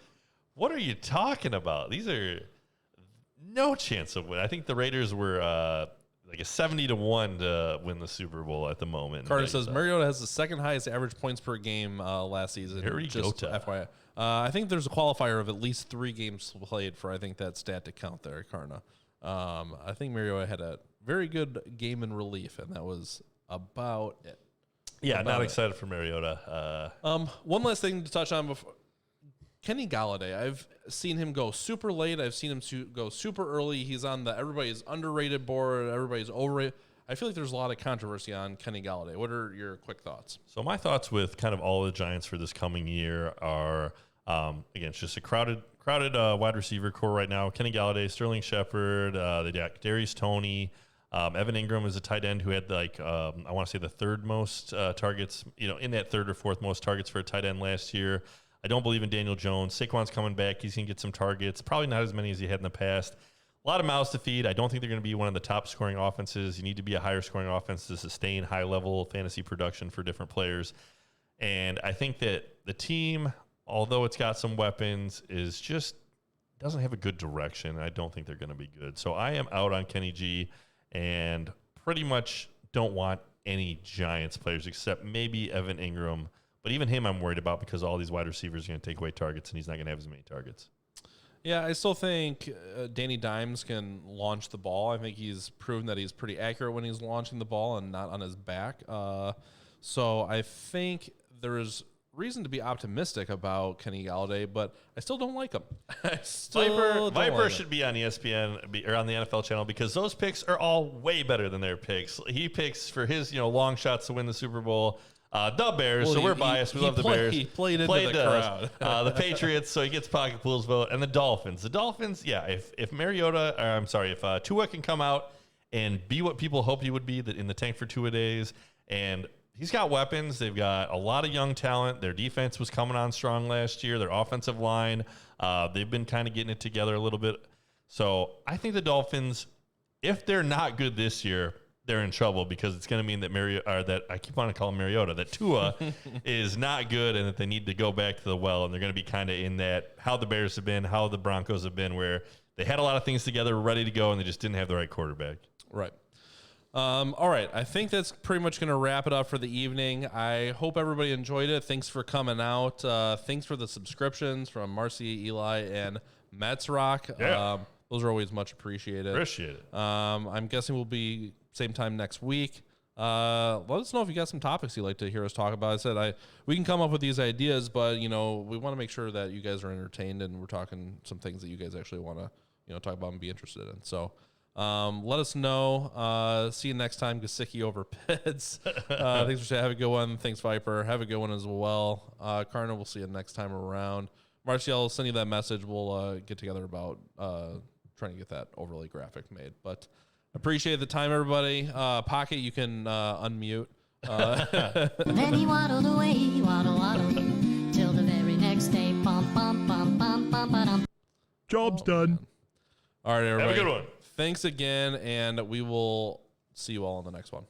[SPEAKER 1] what are you talking about? These are no chance of winning. I think the Raiders were like a 70-1 to win the Super Bowl at the moment.
[SPEAKER 3] Carter says Mariota has the second highest average points per game last season.
[SPEAKER 1] Here we go.
[SPEAKER 3] FYI. I think there's a qualifier of at least 3 games played for, I think, that stat to count there, Karna. I think Mariota had a very good game in relief, and that was about it.
[SPEAKER 1] Yeah, not excited for Mariota.
[SPEAKER 3] One last thing to touch on before Kenny Galladay. I've seen him go super late. I've seen him go super early. He's on the everybody's underrated board. Everybody's overrated. I feel like there's a lot of controversy on Kenny Galladay. What are your quick thoughts?
[SPEAKER 1] So my thoughts with kind of all the Giants for this coming year are, again, it's just a crowded wide receiver core right now. Kenny Galladay, Sterling Shepard, Kadarius Toney. Evan Ingram is a tight end who had I want to say the third most targets, in that third or fourth most targets for a tight end last year. I don't believe in Daniel Jones. Saquon's coming back. He's going to get some targets. Probably not as many as he had in the past. A lot of mouths to feed. I don't think they're going to be one of the top scoring offenses. You need to be a higher scoring offense to sustain high level fantasy production for different players. And I think that the team, although it's got some weapons, is just doesn't have a good direction. I don't think they're going to be good. So I am out on Kenny G and pretty much don't want any Giants players except maybe Evan Ingram. But even him I'm worried about because all these wide receivers are going to take away targets, and he's not going to have as many targets. Yeah,
[SPEAKER 3] I still think Danny Dimes can launch the ball. I think he's proven that he's pretty accurate when he's launching the ball and not on his back. So I think there's reason to be optimistic about Kenny Galladay, but I still don't like him.
[SPEAKER 1] Viper should be on ESPN or on the NFL channel because those picks are all way better than their picks. He picks for his long shots to win the Super Bowl. The Bears, so we're biased. We love the Bears.
[SPEAKER 3] He played into the crowd.
[SPEAKER 1] The Patriots, so he gets pocket pools vote, and the Dolphins. The Dolphins, yeah. If Tua can come out and be what people hope he would be in the tank for 2 days, and he's got weapons. They've got a lot of young talent. Their defense was coming on strong last year. Their offensive line, they've been kind of getting it together a little bit. So I think the Dolphins, if they're not good this year, they're in trouble because it's going to mean that I keep wanting to call him Mariota, that Tua is not good and that they need to go back to the well, and they're going to be kind of in that how the Bears have been, how the Broncos have been, where they had a lot of things together, were ready to go, and they just didn't have the right quarterback.
[SPEAKER 3] Right. All right. I think that's pretty much going to wrap it up for the evening. I hope everybody enjoyed it. Thanks for coming out. Thanks for the subscriptions from Marcy, Eli, and Mets Rock.
[SPEAKER 1] Yeah.
[SPEAKER 3] Those are always much appreciated.
[SPEAKER 1] Appreciate it.
[SPEAKER 3] I'm guessing we'll be same time next week. Let us know if you got some topics you'd like to hear us talk about. I said we can come up with these ideas, but we want to make sure that you guys are entertained and we're talking some things that you guys actually want to talk about and be interested in. So let us know. See you next time. Gasicki over Pids. Thanks for saying. Have a good one. Thanks, Viper. Have a good one as well. Cardinal, we'll see you next time around. Marcy, I'll send you that message. We'll get together about trying to get that overlay graphic made. But appreciate the time, everybody. Pocket, you can unmute.
[SPEAKER 7] Then he waddled away, waddle, till the very next day. Bum, bum, bum, bum, bum, ba-dum.
[SPEAKER 6] Job's done.
[SPEAKER 3] Man. All right, everybody.
[SPEAKER 1] Have a good one.
[SPEAKER 3] Thanks again, and we will see you all in the next one.